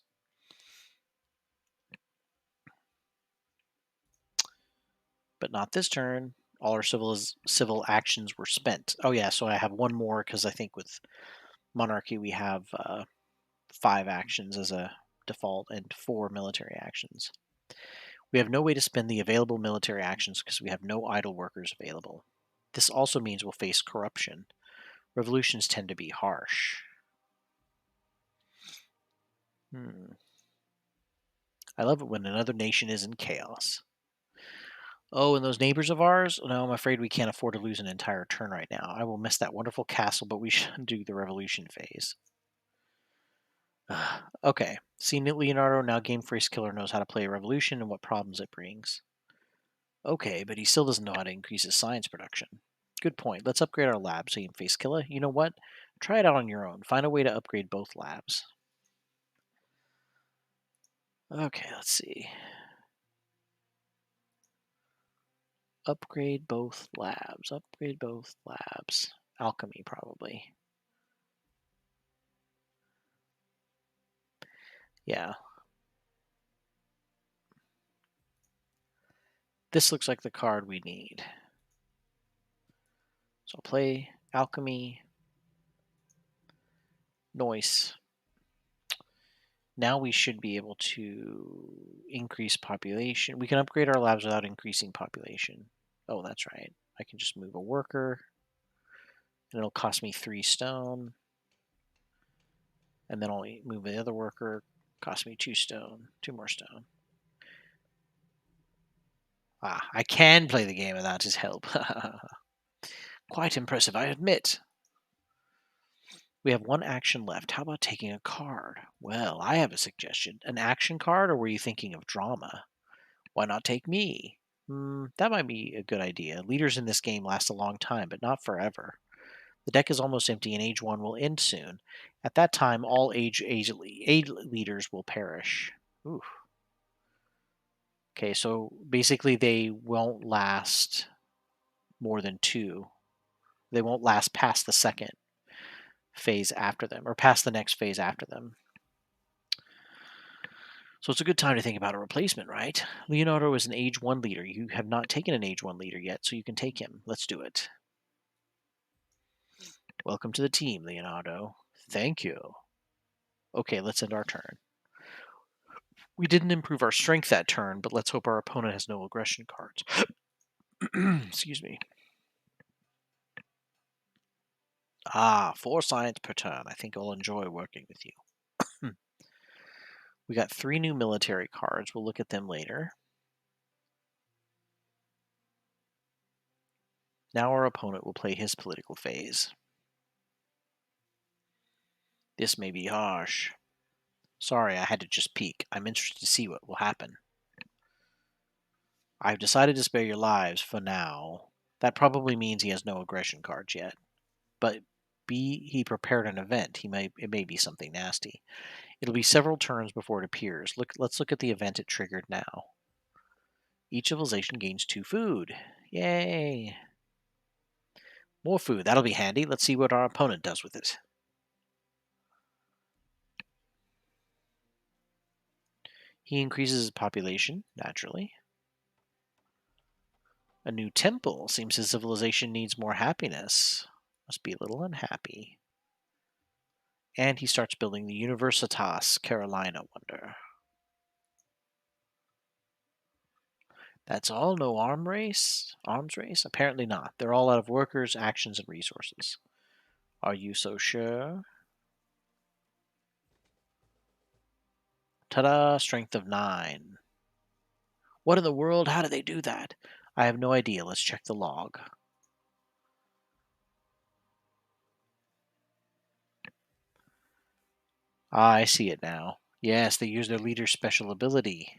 But not this turn. All our civil actions were spent. Oh yeah, so I have one more because I think with monarchy we have 5 actions as a default and 4 military actions. We have no way to spend the available military actions because we have no idle workers available. This also means we'll face corruption. Revolutions tend to be harsh. I love it when another nation is in chaos. Oh, and those neighbors of ours? No, I'm afraid we can't afford to lose an entire turn right now. I will miss that wonderful castle, but we should do the revolution phase. Okay. See, Leonardo, now Game Face Killer knows how to play a revolution and what problems it brings. Okay, but he still doesn't know how to increase his science production. Good point. Let's upgrade our labs, Game Face Killer. You know what? Try it out on your own. Find a way to upgrade both labs. Okay, let's see. Upgrade both labs. Upgrade both labs. Alchemy, probably. Yeah. This looks like the card we need. So I'll play Alchemy. Noise. Now we should be able to increase population. We can upgrade our labs without increasing population. Oh, that's right. I can just move a worker. And it'll cost me 3 stone. And then I'll move the other worker. Cost me 2 stone. 2 more stone. Ah, I can play the game without his help. Quite impressive, I admit. We have 1 action left. How about taking a card? Well, I have a suggestion. An action card, or were you thinking of drama? Why not take me? That might be a good idea. Leaders in this game last a long time, but not forever. The deck is almost empty, and Age 1 will end soon. At that time, all age leaders will perish. Ooh. Okay, so basically they won't last more than 2. They won't last past the second phase after them, or past the next phase after them. So it's a good time to think about a replacement, right? Leonardo is an Age 1 leader. You have not taken an Age 1 leader yet, so you can take him. Let's do it. Welcome to the team, Leonardo. Thank you. Okay, let's end our turn. We didn't improve our strength that turn, but let's hope our opponent has no aggression cards. Excuse me. 4 science per turn. I think I'll enjoy working with you. We got 3 new military cards. We'll look at them later. Now our opponent will play his political phase. This may be harsh. Sorry, I had to just peek. I'm interested to see what will happen. I've decided to spare your lives for now. That probably means he has no aggression cards yet. But he prepared an event. It may be something nasty. It'll be several turns before it appears. Let's look at the event it triggered now. Each civilization gains 2 food. Yay! More food. That'll be handy. Let's see what our opponent does with it. He increases his population, naturally. A new temple. Seems his civilization needs more happiness. Must be a little unhappy. And he starts building the Universitas Carolina Wonder. That's all? No arms race? Apparently not. They're all out of workers, actions, and resources. Are you so sure? Ta-da! Strength of 9. What in the world? How did they do that? I have no idea. Let's check the log. I see it now. Yes, they use their leader's special ability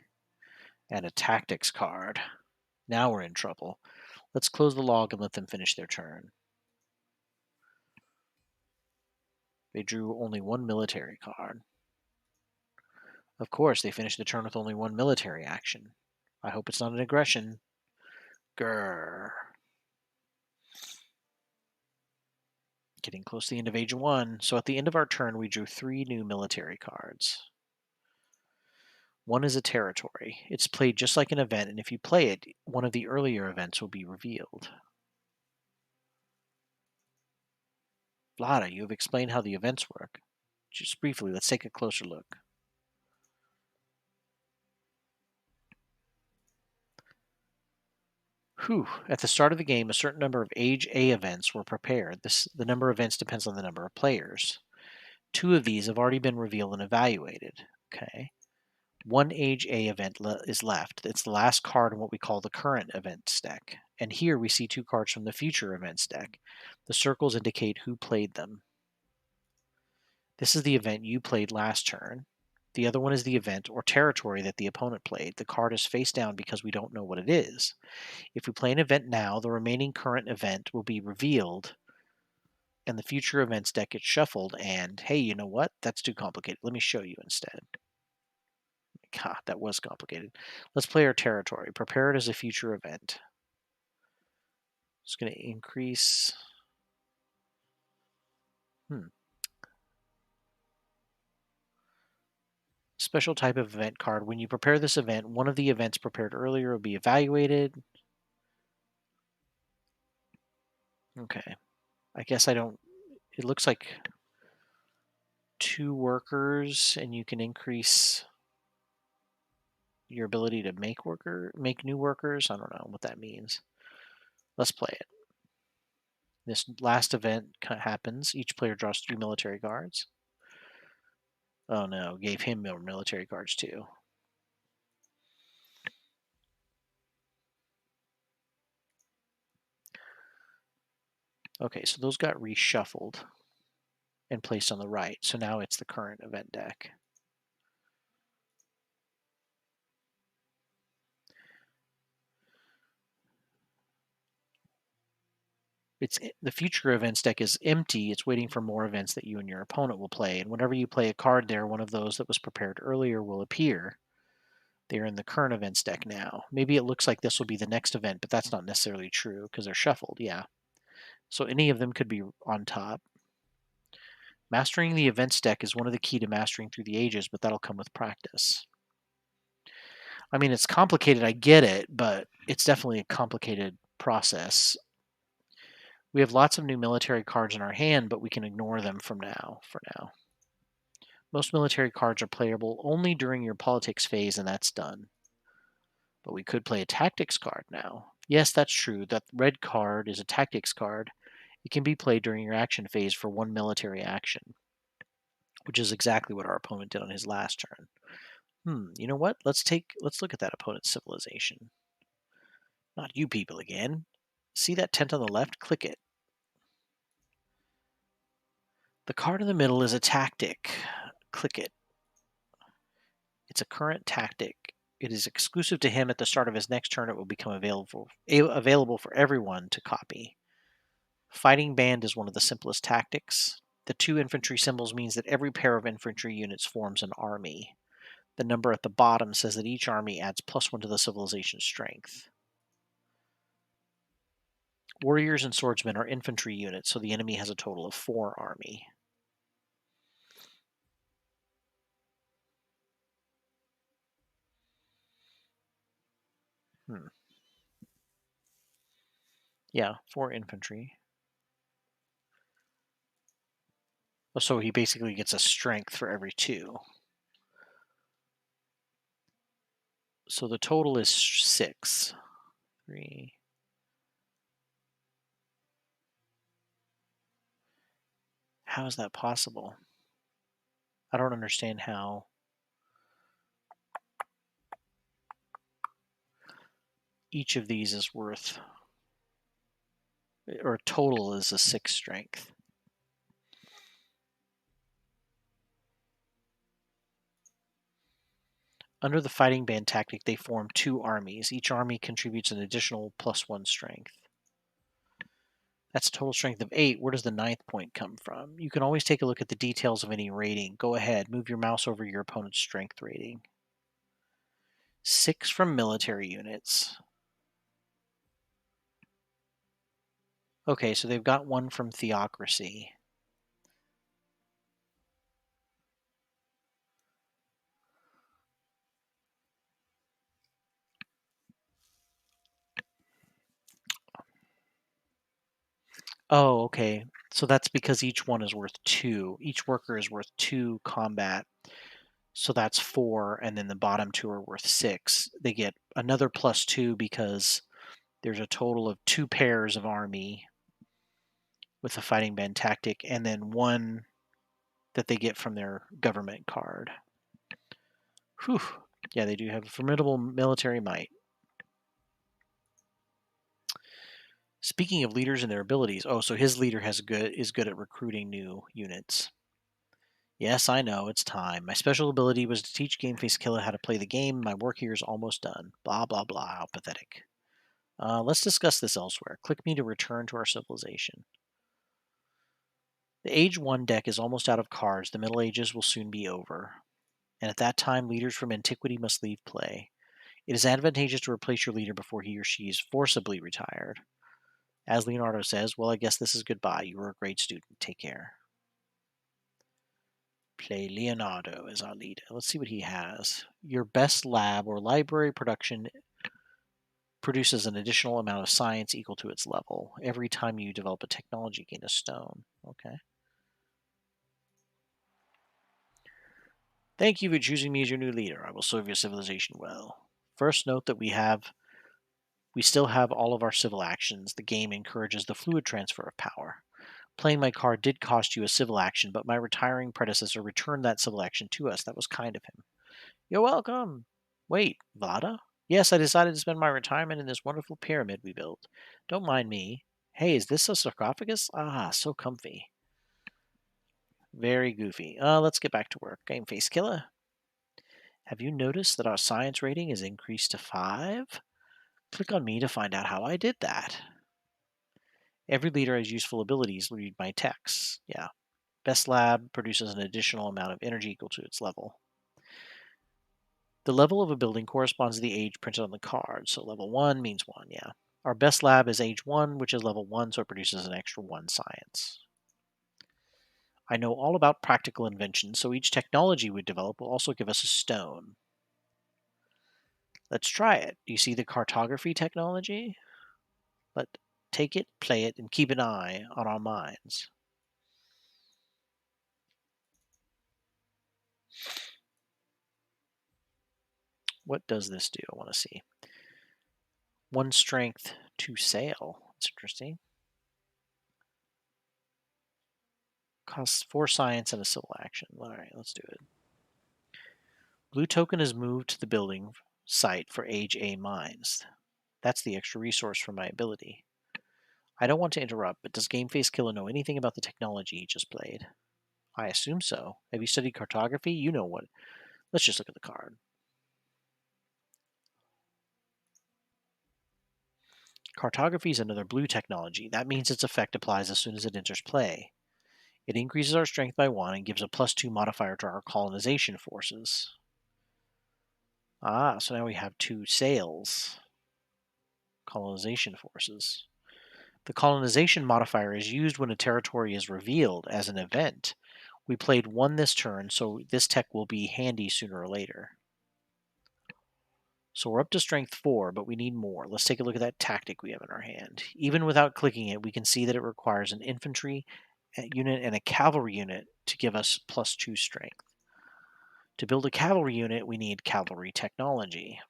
and a tactics card. Now we're in trouble. Let's close the log and let them finish their turn. They drew only one military card. Of course, they finished the turn with only one military action. I hope it's not an aggression. Grrr. Getting close to the end of Age 1. So at the end of our turn, we drew 3 new military cards. One is a territory. It's played just like an event, and if you play it, one of the earlier events will be revealed. Vlada, you have explained how the events work. Just briefly, let's take a closer look. Whew. At the start of the game, a certain number of Age A events were prepared. The number of events depends on the number of players. 2 of these have already been revealed and evaluated. Okay. One Age A event is left. It's the last card in what we call the current events deck. And here we see 2 cards from the future events deck. The circles indicate who played them. This is the event you played last turn. The other one is the event or territory that the opponent played. The card is face down because we don't know what it is. If we play an event now, the remaining current event will be revealed and the future events deck gets shuffled. And hey, you know what? That's too complicated. Let me show you instead. God, that was complicated. Let's play our territory. Prepare it as a future event. It's going to increase. Special type of event card. When you prepare this event, one of the events prepared earlier will be evaluated. Okay. I guess I don't. It looks like 2 workers, and you can increase your ability to make new workers. I don't know what that means. Let's play it. This last event happens. Each player draws 3 military cards. Oh no, gave him more military cards too. Okay, so those got reshuffled and placed on the right. So now it's the current event deck. The future events deck is empty. It's waiting for more events that you and your opponent will play. And whenever you play a card there, one of those that was prepared earlier will appear. They're in the current events deck now. Maybe it looks like this will be the next event, but that's not necessarily true because they're shuffled. Yeah. So any of them could be on top. Mastering the events deck is one of the key to mastering through the ages, but that'll come with practice. I mean, it's complicated. I get it, but it's definitely a complicated process. We have lots of new military cards in our hand, but we can ignore them for now. Most military cards are playable only during your politics phase, and that's done. But we could play a tactics card now. Yes, that's true. That red card is a tactics card. It can be played during your action phase for 1 military action, which is exactly what our opponent did on his last turn. You know what? Let's look at that opponent's civilization. Not you people again. See that tent on the left? Click it. The card in the middle is a tactic. Click it. It's a current tactic. It is exclusive to him. At the start of his next turn, it will become available for everyone to copy. Fighting band is one of the simplest tactics. The 2 infantry symbols means that every pair of infantry units forms an army. The number at the bottom says that each army adds +1 to the civilization strength. Warriors and swordsmen are infantry units, so the enemy has a total of 4 army. Yeah, 4 infantry. So he basically gets a strength for every 2. So the total is 6. 3. How is that possible? I don't understand how. Each of these is worth, or total is a 6 strength. Under the fighting band tactic, they form 2 armies. Each army contributes an additional +1 strength. That's a total strength of 8. Where does the ninth point come from? You can always take a look at the details of any rating. Go ahead, move your mouse over your opponent's strength rating. 6 from military units. Okay, so they've got 1 from theocracy. Oh, okay. So that's because each one is worth 2. Each worker is worth 2 combat. So that's 4, and then the bottom 2 are worth 6. They get another +2 because there's a total of 2 pairs of army with the fighting band tactic, and then 1 that they get from their government card. Whew. Yeah, they do have a formidable military might. Speaking of leaders and their abilities, so his leader is good at recruiting new units. Yes, I know, it's time. My special ability was to teach Game Face Killer how to play the game. My work here is almost done. Blah, blah, blah. How pathetic. Let's discuss this elsewhere. Click me to return to our civilization. The Age 1 deck is almost out of cards. The Middle Ages will soon be over. And at that time, leaders from antiquity must leave play. It is advantageous to replace your leader before he or she is forcibly retired. As Leonardo says, well, I guess this is goodbye. You were a great student. Take care. Play Leonardo as our leader. Let's see what he has. Your best lab or library production produces an additional amount of science equal to its level. Every time you develop a technology, gain a stone. Okay. Thank you for choosing me as your new leader. I will serve your civilization well. First, note that we still have all of our civil actions. The game encourages the fluid transfer of power. Playing my card did cost you a civil action, but my retiring predecessor returned that civil action to us. That was kind of him. You're welcome. Wait, Vada? Yes, I decided to spend my retirement in this wonderful pyramid we built. Don't mind me. Hey, is this a sarcophagus? Ah, so comfy. Very goofy. Let's get back to work. Game Face Killer. Have you noticed that our science rating is increased to 5? Click on me to find out how I did that. Every leader has useful abilities. Read my text. Yeah. Best lab produces an additional amount of energy equal to its level. The level of a building corresponds to the age printed on the card. So level 1 means 1, yeah. Our best lab is age 1, which is level 1, so it produces an extra 1 science. I know all about practical inventions, so each technology we develop will also give us a stone. Let's try it. Do you see the cartography technology? Let take it, play it, and keep an eye on our minds. What does this do? I want to see. 1 strength, 2 sail. That's interesting. Costs 4 science and a civil action. All right, let's do it. Blue token is moved to the building site for age A mines. That's the extra resource from my ability. I don't want to interrupt, but does Game Face Killer know anything about the technology he just played? I assume so. Have you studied cartography? You know what. Let's just look at the card. Cartography is another blue technology. That means its effect applies as soon as it enters play. It increases our strength by 1 and gives a +2 modifier to our colonization forces. So now we have 2 sails. Colonization forces. The colonization modifier is used when a territory is revealed as an event. We played 1 this turn, so this tech will be handy sooner or later. So we're up to strength 4, but we need more. Let's take a look at that tactic we have in our hand. Even without clicking it, we can see that it requires an infantry unit and a cavalry unit to give us +2 strength. To build a cavalry unit, we need cavalry technology.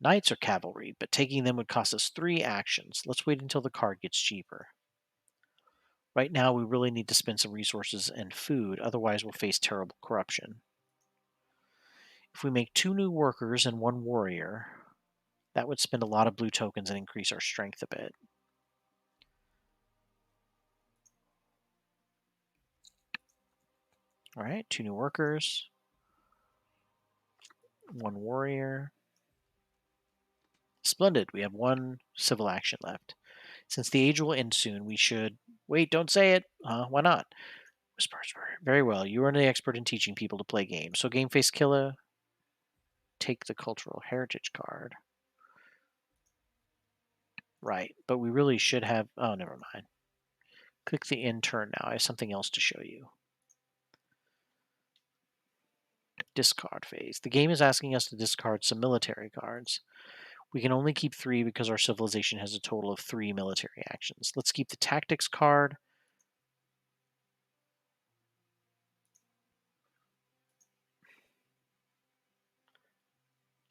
Knights are cavalry, but taking them would cost us 3 actions. Let's wait until the card gets cheaper. Right now, we really need to spend some resources and food, otherwise we'll face terrible corruption. If we make 2 new workers and 1 warrior, that would spend a lot of blue tokens and increase our strength a bit. All right, 2 new workers. 1 warrior. Splendid. We have 1 civil action left. Since the age will end soon, we should. Wait, don't say it. Why not? Whispers. Very well. You are an expert in teaching people to play games. So, Game Face Killer, take the cultural heritage card. Right, but we really should have. Oh, never mind. Click the end turn now. I have something else to show you. Discard phase. The game is asking us to discard some military cards. We can only keep 3 because our civilization has a total of 3 military actions. Let's keep the tactics card.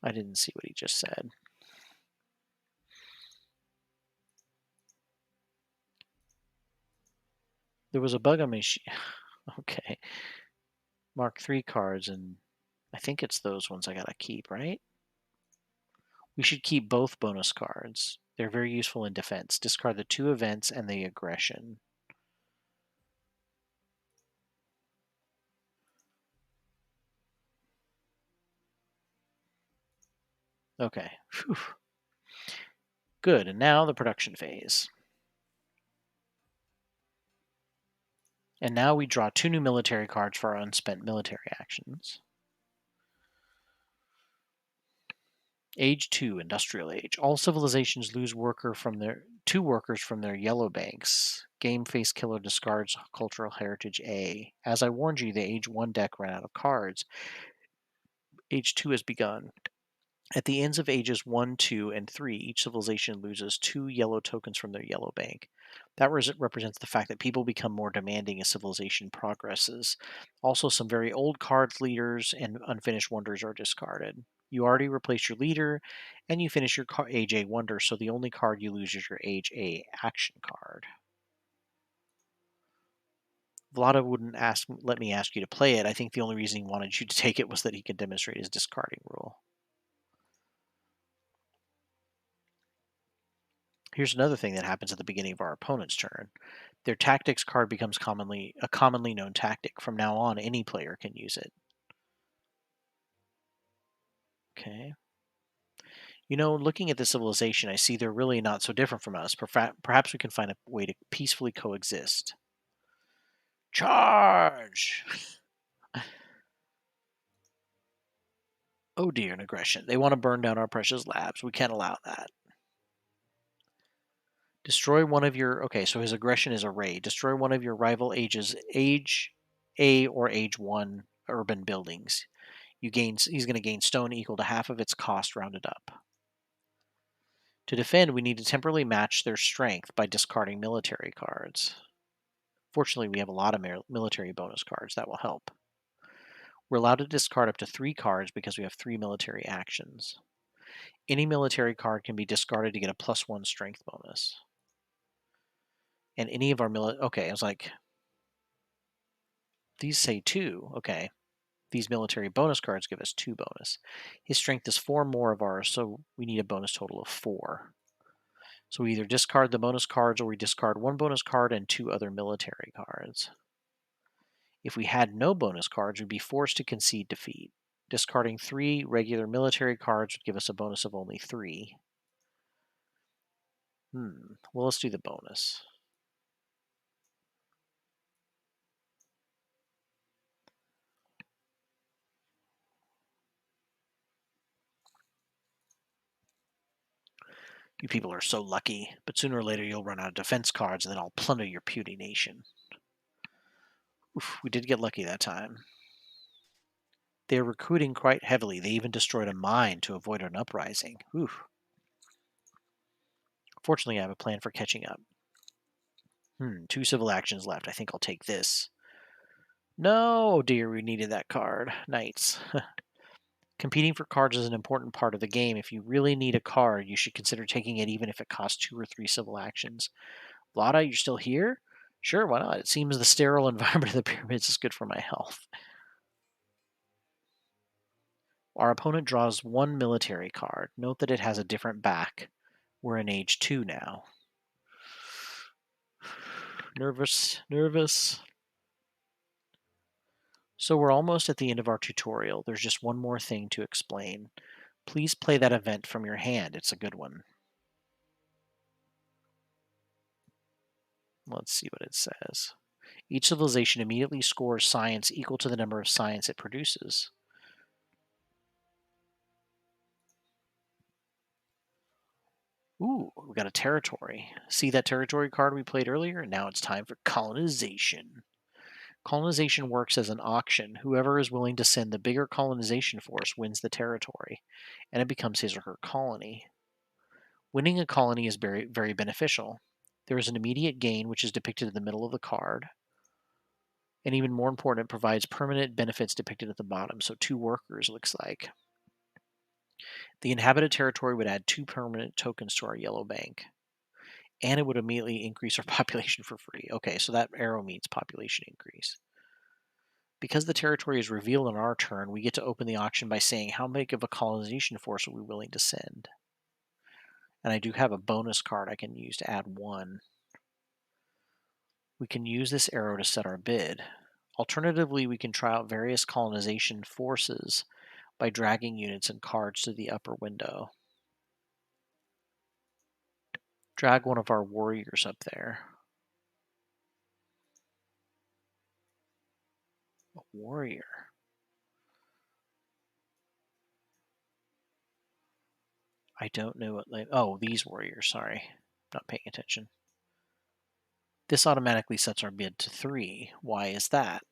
I didn't see what he just said. There was a bug on my sheet. Okay. Mark 3 cards, and I think it's those ones I gotta keep, right? We should keep both bonus cards. They're very useful in defense. Discard the 2 events and the aggression. Okay. Whew. Good, and now the production phase. And now we draw 2 new military cards for our unspent military actions. Age 2, Industrial Age. All civilizations lose 2 workers from their yellow banks. Game Face Killer discards Cultural Heritage A. As I warned you, the Age 1 deck ran out of cards. Age 2 has begun. At the ends of ages 1, 2, and 3, each civilization loses 2 yellow tokens from their yellow bank. That represents the fact that people become more demanding as civilization progresses. Also, some very old cards, leaders, and unfinished wonders are discarded. You already replaced your leader, and you finish your Age A wonder, so the only card you lose is your Age A action card. Vlada wouldn't let me ask you to play it. I think the only reason he wanted you to take it was that he could demonstrate his discarding rule. Here's another thing that happens at the beginning of our opponent's turn. Their tactics card becomes a commonly known tactic. From now on, any player can use it. Okay. You know, looking at the civilization, I see they're really not so different from us. Perhaps we can find a way to peacefully coexist. Charge! Oh dear, an aggression. They want to burn down our precious labs. We can't allow that. Destroy one of your. Okay, so his aggression is a raid. Destroy one of your rival Age A or Age 1 urban buildings. He's going to gain stone equal to half of its cost rounded up. To defend, we need to temporarily match their strength by discarding military cards. Fortunately, we have a lot of military bonus cards that will help. We're allowed to discard up to 3 cards because we have 3 military actions. Any military card can be discarded to get a +1 strength bonus. And any of our okay, I was like, these say 2. Okay. These military bonus cards give us 2 bonus. His strength is 4 more of ours, so we need a bonus total of 4. So we either discard the bonus cards or we discard 1 bonus card and 2 other military cards. If we had no bonus cards, we'd be forced to concede defeat. Discarding 3 regular military cards would give us a bonus of only 3. Well, let's do the bonus. You people are so lucky, but sooner or later you'll run out of defense cards and then I'll plunder your puny nation. Oof, we did get lucky that time. They're recruiting quite heavily. They even destroyed a mine to avoid an uprising. Oof. Fortunately, I have a plan for catching up. 2 civil actions left. I think I'll take this. No, oh dear, we needed that card. Knights. Competing for cards is an important part of the game. If you really need a card, you should consider taking it even if it costs 2 or 3 civil actions. Vlada, you're still here? Sure, why not? It seems the sterile environment of the pyramids is good for my health. Our opponent draws 1 military card. Note that it has a different back. We're in Age 2 now. Nervous. So we're almost at the end of our tutorial. There's just one more thing to explain. Please play that event from your hand. It's a good one. Let's see what it says. Each civilization immediately scores science equal to the number of science it produces. Ooh, we got a territory. See that territory card we played earlier? Now it's time for colonization. Colonization works as an auction. Whoever is willing to send the bigger colonization force wins the territory, and it becomes his or her colony. Winning a colony is very, very beneficial. There is an immediate gain, which is depicted in the middle of the card. And even more important, it provides permanent benefits depicted at the bottom. So 2 workers looks like. The inhabited territory would add 2 permanent tokens to our yellow bank. And it would immediately increase our population for free. Okay, so that arrow means population increase. Because the territory is revealed on our turn, we get to open the auction by saying how big of a colonization force are we willing to send. And I do have a bonus card I can use to add 1. We can use this arrow to set our bid. Alternatively, we can try out various colonization forces by dragging units and cards to the upper window. Drag one of our warriors up there. A warrior. I don't know what. Oh, these warriors. Sorry, not paying attention. This automatically sets our bid to 3. Why is that?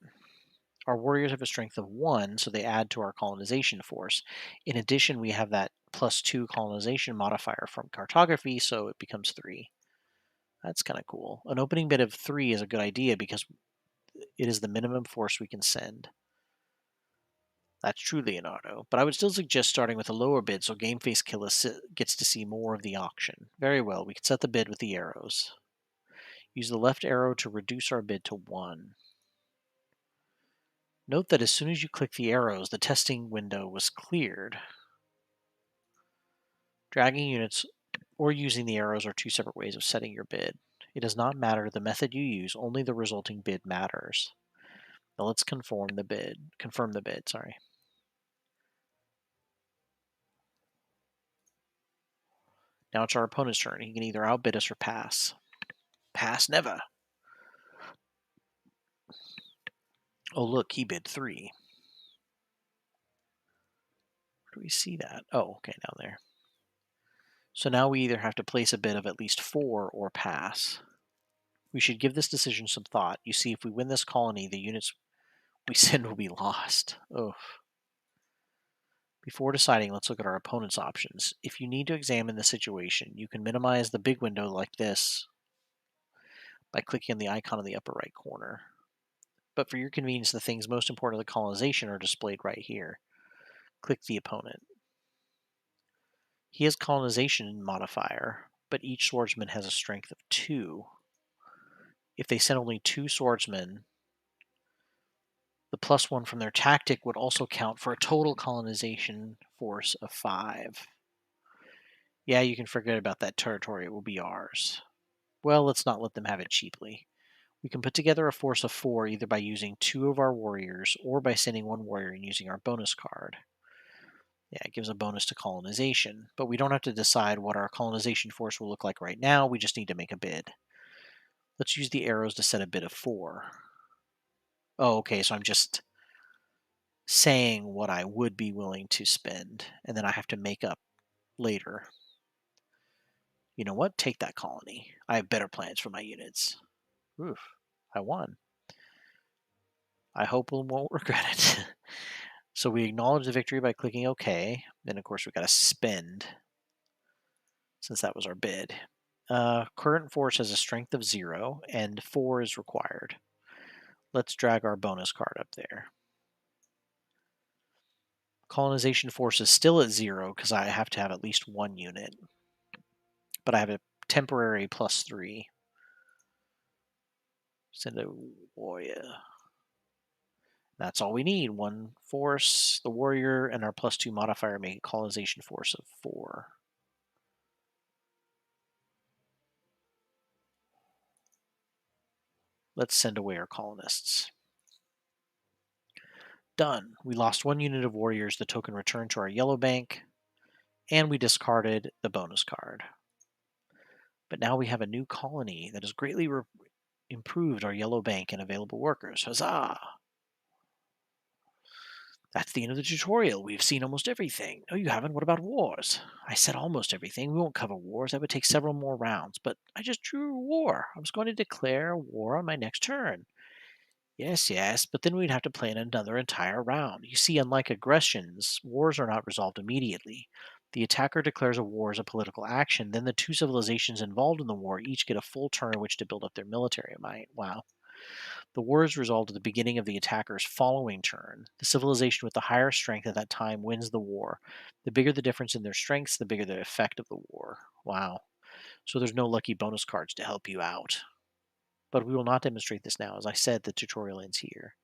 Our warriors have a strength of 1, so they add to our colonization force. In addition, we have that +2 colonization modifier from cartography, so it becomes 3. That's kind of cool. An opening bid of 3 is a good idea because it is the minimum force we can send. That's true, Leonardo. But I would still suggest starting with a lower bid so Game Face Killer gets to see more of the auction. Very well, we can set the bid with the arrows. Use the left arrow to reduce our bid to 1. Note that as soon as you click the arrows, the testing window was cleared. Dragging units or using the arrows are 2 separate ways of setting your bid. It does not matter the method you use, only the resulting bid matters. Now let's confirm the bid, sorry. Now it's our opponent's turn. He can either outbid us or pass. Pass never. Oh, look, he bid 3. Where do we see that? Oh, okay, down there. So now we either have to place a bid of at least 4 or pass. We should give this decision some thought. You see, if we win this colony, the units we send will be lost. Oh. Before deciding, let's look at our opponent's options. If you need to examine the situation, you can minimize the big window like this by clicking on the icon in the upper right corner. But for your convenience, the things most important to the colonization are displayed right here. Click the opponent. He has colonization modifier, but each swordsman has a strength of 2. If they send only 2 swordsmen, the +1 from their tactic would also count for a total colonization force of 5. Yeah, you can forget about that territory, it will be ours. Well, let's not let them have it cheaply. We can put together a force of 4 either by using 2 of our warriors or by sending 1 warrior and using our bonus card. Yeah, it gives a bonus to colonization, but we don't have to decide what our colonization force will look like right now, we just need to make a bid. Let's use the arrows to set a bid of 4. Oh, okay, so I'm just saying what I would be willing to spend, and then I have to make up later. You know what? Take that colony. I have better plans for my units. Oof, I won. I hope we won't regret it. So we acknowledge the victory by clicking OK. Then, of course, we got to spend since that was our bid. Current force has a strength of 0, and 4 is required. Let's drag our bonus card up there. Colonization force is still at 0 because I have to have at least 1 unit. But I have a temporary +3. Send a warrior. That's all we need. 1 force, the warrior, and our +2 modifier make a colonization force of 4. Let's send away our colonists. Done. We lost one unit of warriors. The token returned to our yellow bank, and we discarded the bonus card. But now we have a new colony that has greatly improved our yellow bank and available workers. Huzzah! That's the end of the tutorial. We've seen almost everything. No, you haven't. What about wars? I said almost everything. We won't cover wars. That would take several more rounds. But I just drew a war. I was going to declare war on my next turn. Yes, yes, but then we'd have to plan another entire round. You see, unlike aggressions, wars are not resolved immediately. The attacker declares a war as a political action, then the two civilizations involved in the war each get a full turn in which to build up their military might. Wow. The war is resolved at the beginning of the attacker's following turn. The civilization with the higher strength at that time wins the war. The bigger the difference in their strengths, the bigger the effect of the war. Wow. So there's no lucky bonus cards to help you out. But we will not demonstrate this now. As I said, the tutorial ends here.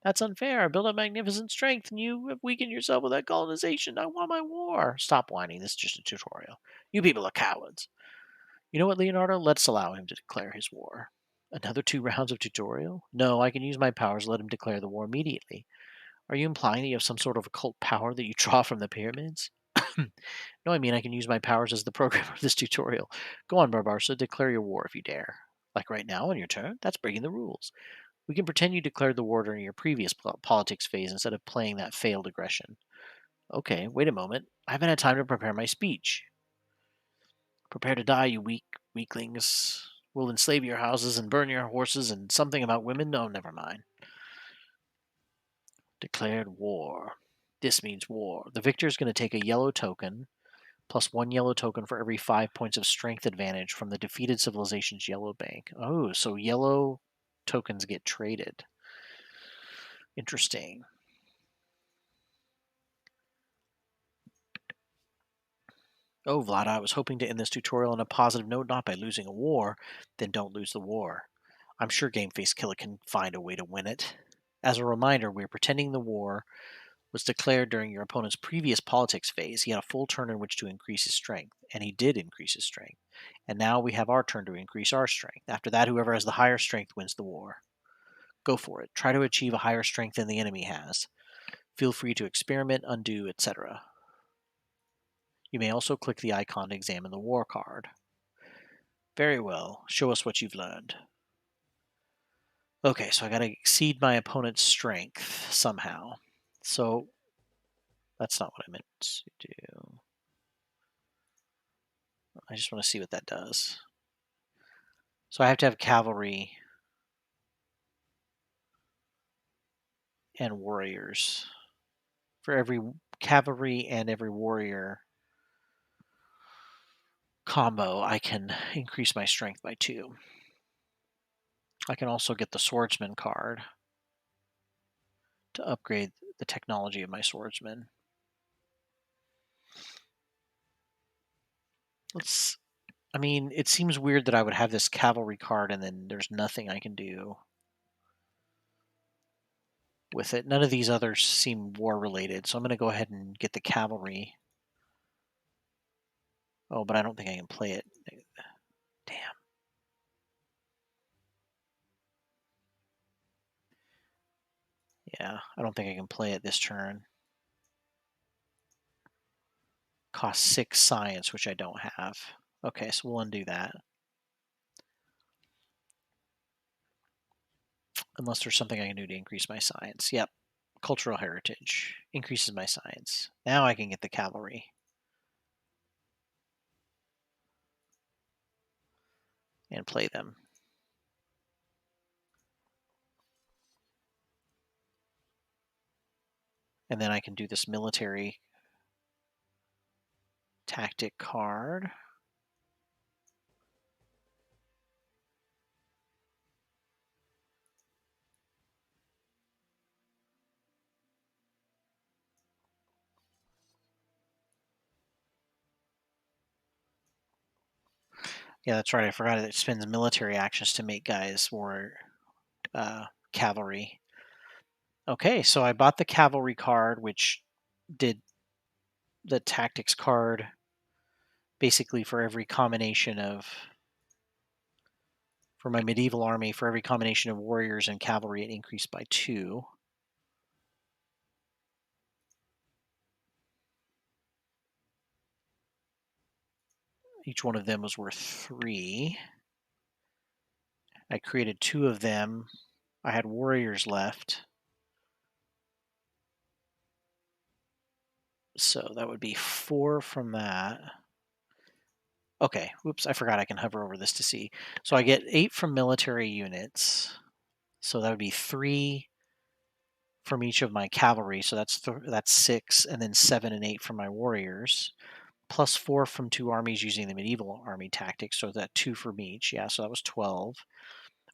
That's unfair. I built up magnificent strength, and you have weakened yourself with that colonization. I want my war. Stop whining. This is just a tutorial. You people are cowards. You know what, Leonardo? Let's allow him to declare his war. Another 2 rounds of tutorial? No, I can use my powers to let him declare the war immediately. Are you implying that you have some sort of occult power that you draw from the pyramids? No, I mean I can use my powers as the programmer of this tutorial. Go on, Barbarsa, declare your war if you dare. Like right now, on your turn? That's breaking the rules. We can pretend you declared the war during your previous politics phase instead of playing that failed aggression. Okay, wait a moment. I haven't had time to prepare my speech. Prepare to die, you weaklings. We'll enslave your houses and burn your horses and something about women? No, never mind. Declared war. This means war. The victor is going to take a yellow token, plus 1 yellow token for every 5 points of strength advantage from the defeated civilization's yellow bank. Oh, so yellow tokens get traded. Interesting. Oh, Vlada, I was hoping to end this tutorial on a positive note, not by losing a war. Then don't lose the war. I'm sure Gameface Killer can find a way to win it. As a reminder, we're pretending the war was declared during your opponent's previous politics phase. He had a full turn in which to increase his strength, and he did increase his strength. And now we have our turn to increase our strength. After that, whoever has the higher strength wins the war. Go for it. Try to achieve a higher strength than the enemy has. Feel free to experiment, undo, etc. You may also click the icon to examine the war card. Very well. Show us what you've learned. Okay, so I gotta exceed my opponent's strength somehow. So that's not what I meant to do. I just want to see what that does. So I have to have cavalry and warriors. For every cavalry and every warrior combo, I can increase my strength by 2. I can also get the swordsman card to upgrade the technology of my swordsman. I mean, it seems weird that I would have this cavalry card and then there's nothing I can do with it. None of these others seem war related, so I'm going to go ahead and get the cavalry. Oh, but I don't think I can play it. Damn. Yeah, I don't think I can play it this turn. Cost 6 science, which I don't have. Okay, so we'll undo that. Unless there's something I can do to increase my science. Yep. Cultural heritage. Increases my science. Now I can get the cavalry. And play them. And then I can do this military tactic card. Yeah, that's right. I forgot it spends military actions to make guys more cavalry. Okay, so I bought the cavalry card, which did the tactics card basically for every combination of for my medieval army, for every combination of warriors and cavalry, it increased by 2. Each one of them was worth 3. I created 2 of them. I had warriors left. So that would be 4 from that. Okay, whoops, I forgot I can hover over this to see. So I get 8 from military units. So that would be 3 from each of my cavalry. So that's 6, and then 7 and 8 from my warriors. Plus 4 from 2 armies using the medieval army tactics. So that 2 from each. Yeah, so that was 12.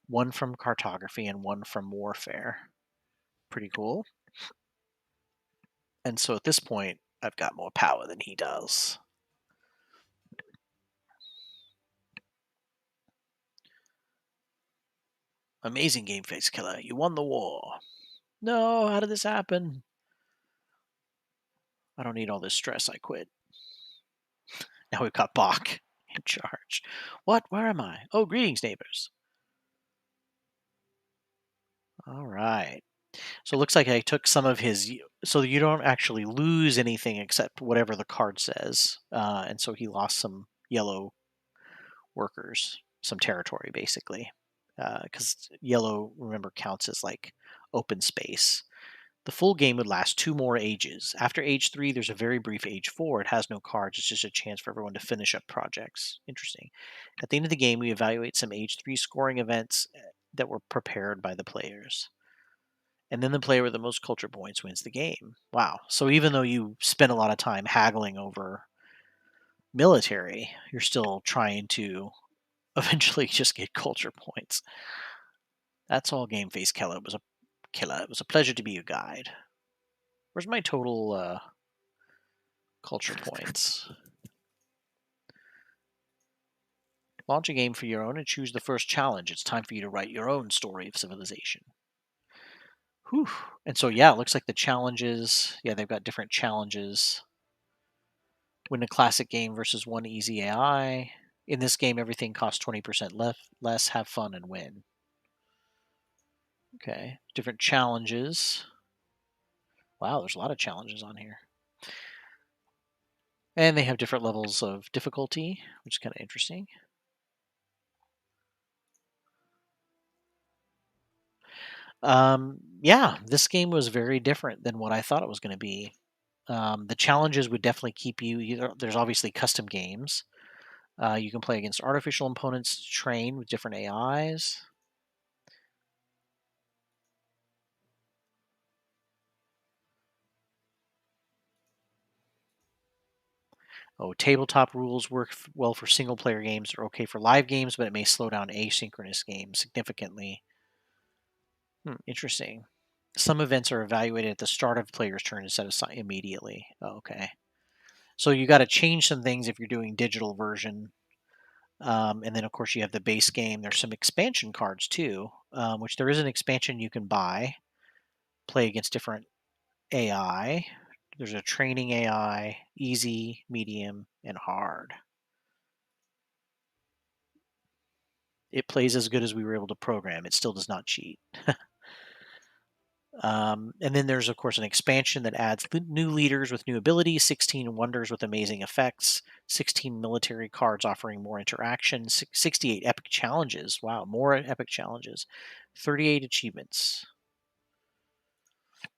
1 from cartography and 1 from warfare. Pretty cool. And so at this point, I've got more power than he does. Amazing game face killer. You won the war. No, how did this happen? I don't need all this stress. I quit. Now we've got Bach in charge. What? Where am I? Oh, greetings, neighbors. All right. So it looks like I took some of his. So you don't actually lose anything except whatever the card says. And so he lost some yellow workers, some territory, basically. Because yellow, remember, counts as like open space. The full game would last 2 more ages. After age 3, there's a very brief age 4. It has no cards. It's just a chance for everyone to finish up projects. Interesting. At the end of the game, we evaluate some age 3 scoring events that were prepared by the players. And then the player with the most culture points wins the game. Wow. So even though you spend a lot of time haggling over military, you're still trying to eventually just get culture points. That's all Game Face Killer. It was a killer. It was a pleasure to be your guide. Where's my total culture points? Launch a game for your own and choose the first challenge. It's time for you to write your own story of civilization. Whew. And so, yeah, it looks like the challenges, yeah, they've got different challenges. Win a classic game versus one easy AI. In this game, everything costs 20% less. Have fun and win. Okay. Different challenges. Wow, there's a lot of challenges on here. And they have different levels of difficulty, which is kind of interesting. Yeah, this game was very different than what I thought it was going to be. The challenges would definitely keep you. There's obviously custom games. You can play against artificial opponents to train with different AIs. Oh, tabletop rules work well for single player games. They're okay for live games, but it may slow down asynchronous games significantly. Interesting. Some events are evaluated at the start of the player's turn instead of immediately. Oh, okay. So you got to change some things if you're doing digital version. And then, of course, you have the base game. There's some expansion cards too, which there is an expansion you can buy, play against different AI. There's a training AI, easy, medium, and hard. It plays as good as we were able to program. It still does not cheat. And then there's, of course, an expansion that adds new leaders with new abilities, 16 wonders with amazing effects, 16 military cards offering more interaction, 68 epic challenges. Wow, more epic challenges, 38 achievements.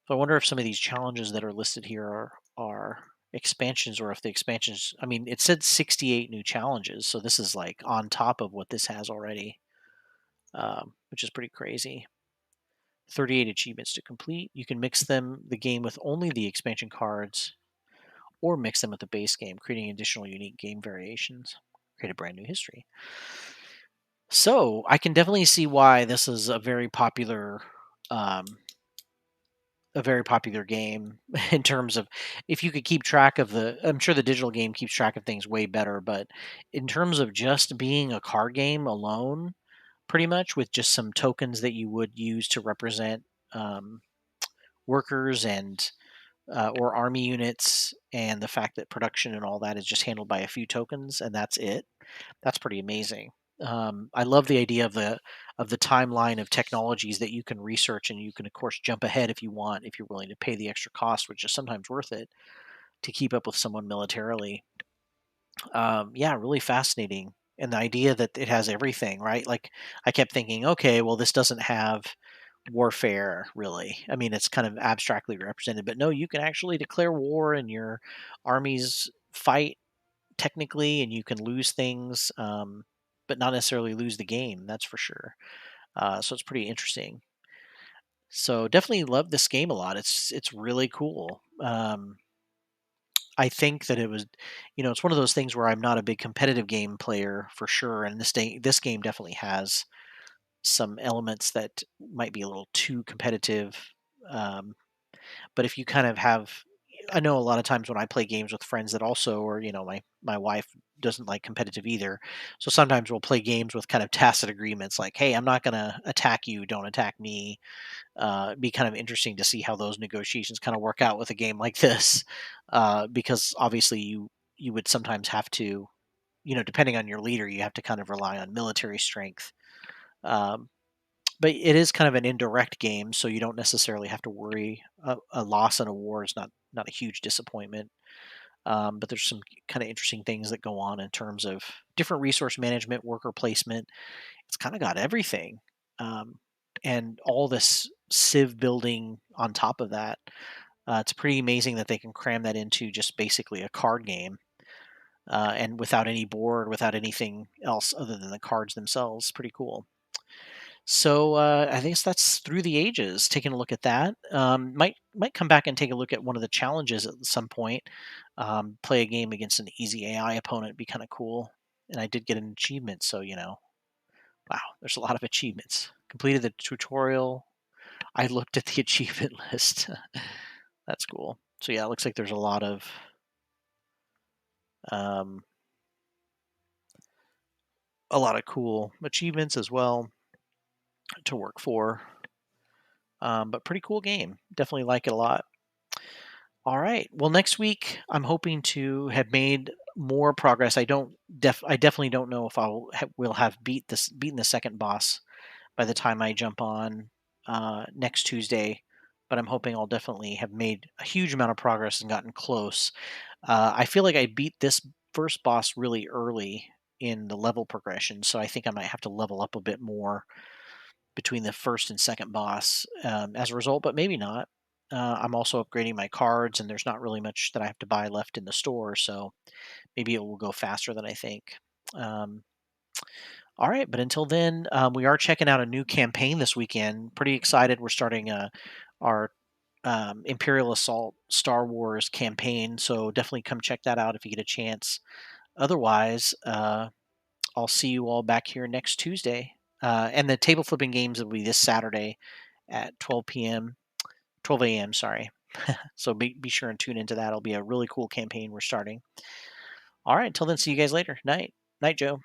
So I wonder if some of these challenges that are listed here are expansions, or if the expansions. I mean, it said 68 new challenges, so this is like on top of what this has already, which is pretty crazy. 38 achievements to complete. You can mix the game with only the expansion cards, or mix them with the base game, creating additional unique game variations. Create a brand new history. So I can definitely see why this is um, a very popular game in terms of, if you could keep track of I'm sure the digital game keeps track of things way better, but in terms of just being a card game alone, pretty much with just some tokens that you would use to represent um, workers and or army units, and the fact that production and all that is just handled by a few tokens and that's it. That's pretty amazing. I love the idea of the timeline of technologies that you can research, and you can of course jump ahead if you want, if you're willing to pay the extra cost, which is sometimes worth it to keep up with someone militarily. Yeah, really fascinating. And the idea that it has everything, right? Like I kept thinking, okay, well, this doesn't have warfare really. I mean, it's kind of abstractly represented, but no, you can actually declare war and your armies fight technically, and you can lose things, but not necessarily lose the game. That's for sure. So it's pretty interesting. So definitely love this game a lot. It's really cool. I think that it was, it's one of those things where I'm not a big competitive game player for sure, and this game definitely has some elements that might be a little too competitive. Um, but if you kind of have, I know a lot of times when I play games with friends that also, or my wife doesn't like competitive either, so sometimes we'll play games with kind of tacit agreements like, hey, I'm not going to attack you, don't attack me. It'd be kind of interesting to see how those negotiations kind of work out with a game like this, because obviously you would sometimes have to, depending on your leader, you have to kind of rely on military strength. Um, but it is kind of an indirect game, so you don't necessarily have to worry. A loss in a war is not a huge disappointment. But there's some kind of interesting things that go on in terms of different resource management, worker placement. It's kind of got everything, um, and all this civ building on top of that. It's pretty amazing that they can cram that into just basically a card game, and without any board, without anything else other than the cards themselves. Pretty cool. So I guess that's Through the Ages. Taking a look at that, might come back and take a look at one of the challenges at some point. Play a game against an easy AI opponent, be kind of cool. And I did get an achievement, so wow, there's a lot of achievements. Completed the tutorial. I looked at the achievement list. That's cool. So yeah, it looks like there's um, a lot of cool achievements as well to work for. But pretty cool game. Definitely like it a lot. All right. Well, next week I'm hoping to have made more progress. I definitely don't know if will have beaten the second boss by the time I jump on next Tuesday, but I'm hoping I'll definitely have made a huge amount of progress and gotten close. I feel like I beat this first boss really early in the level progression, so I think I might have to level up a bit more between the first and second boss as a result, but maybe not. I'm also upgrading my cards, and there's not really much that I have to buy left in the store, so maybe it will go faster than I think. Um, all right, but until then, we are checking out a new campaign this weekend. Pretty excited. We're starting our Imperial Assault Star Wars campaign, so definitely come check that out if you get a chance. Otherwise, I'll see you all back here next Tuesday. And the table flipping games will be this Saturday at 12 p.m. 12 a.m. Sorry. So be sure and tune into that. It'll be a really cool campaign we're starting. All right. Until then, see you guys later. Night. Night, Joe.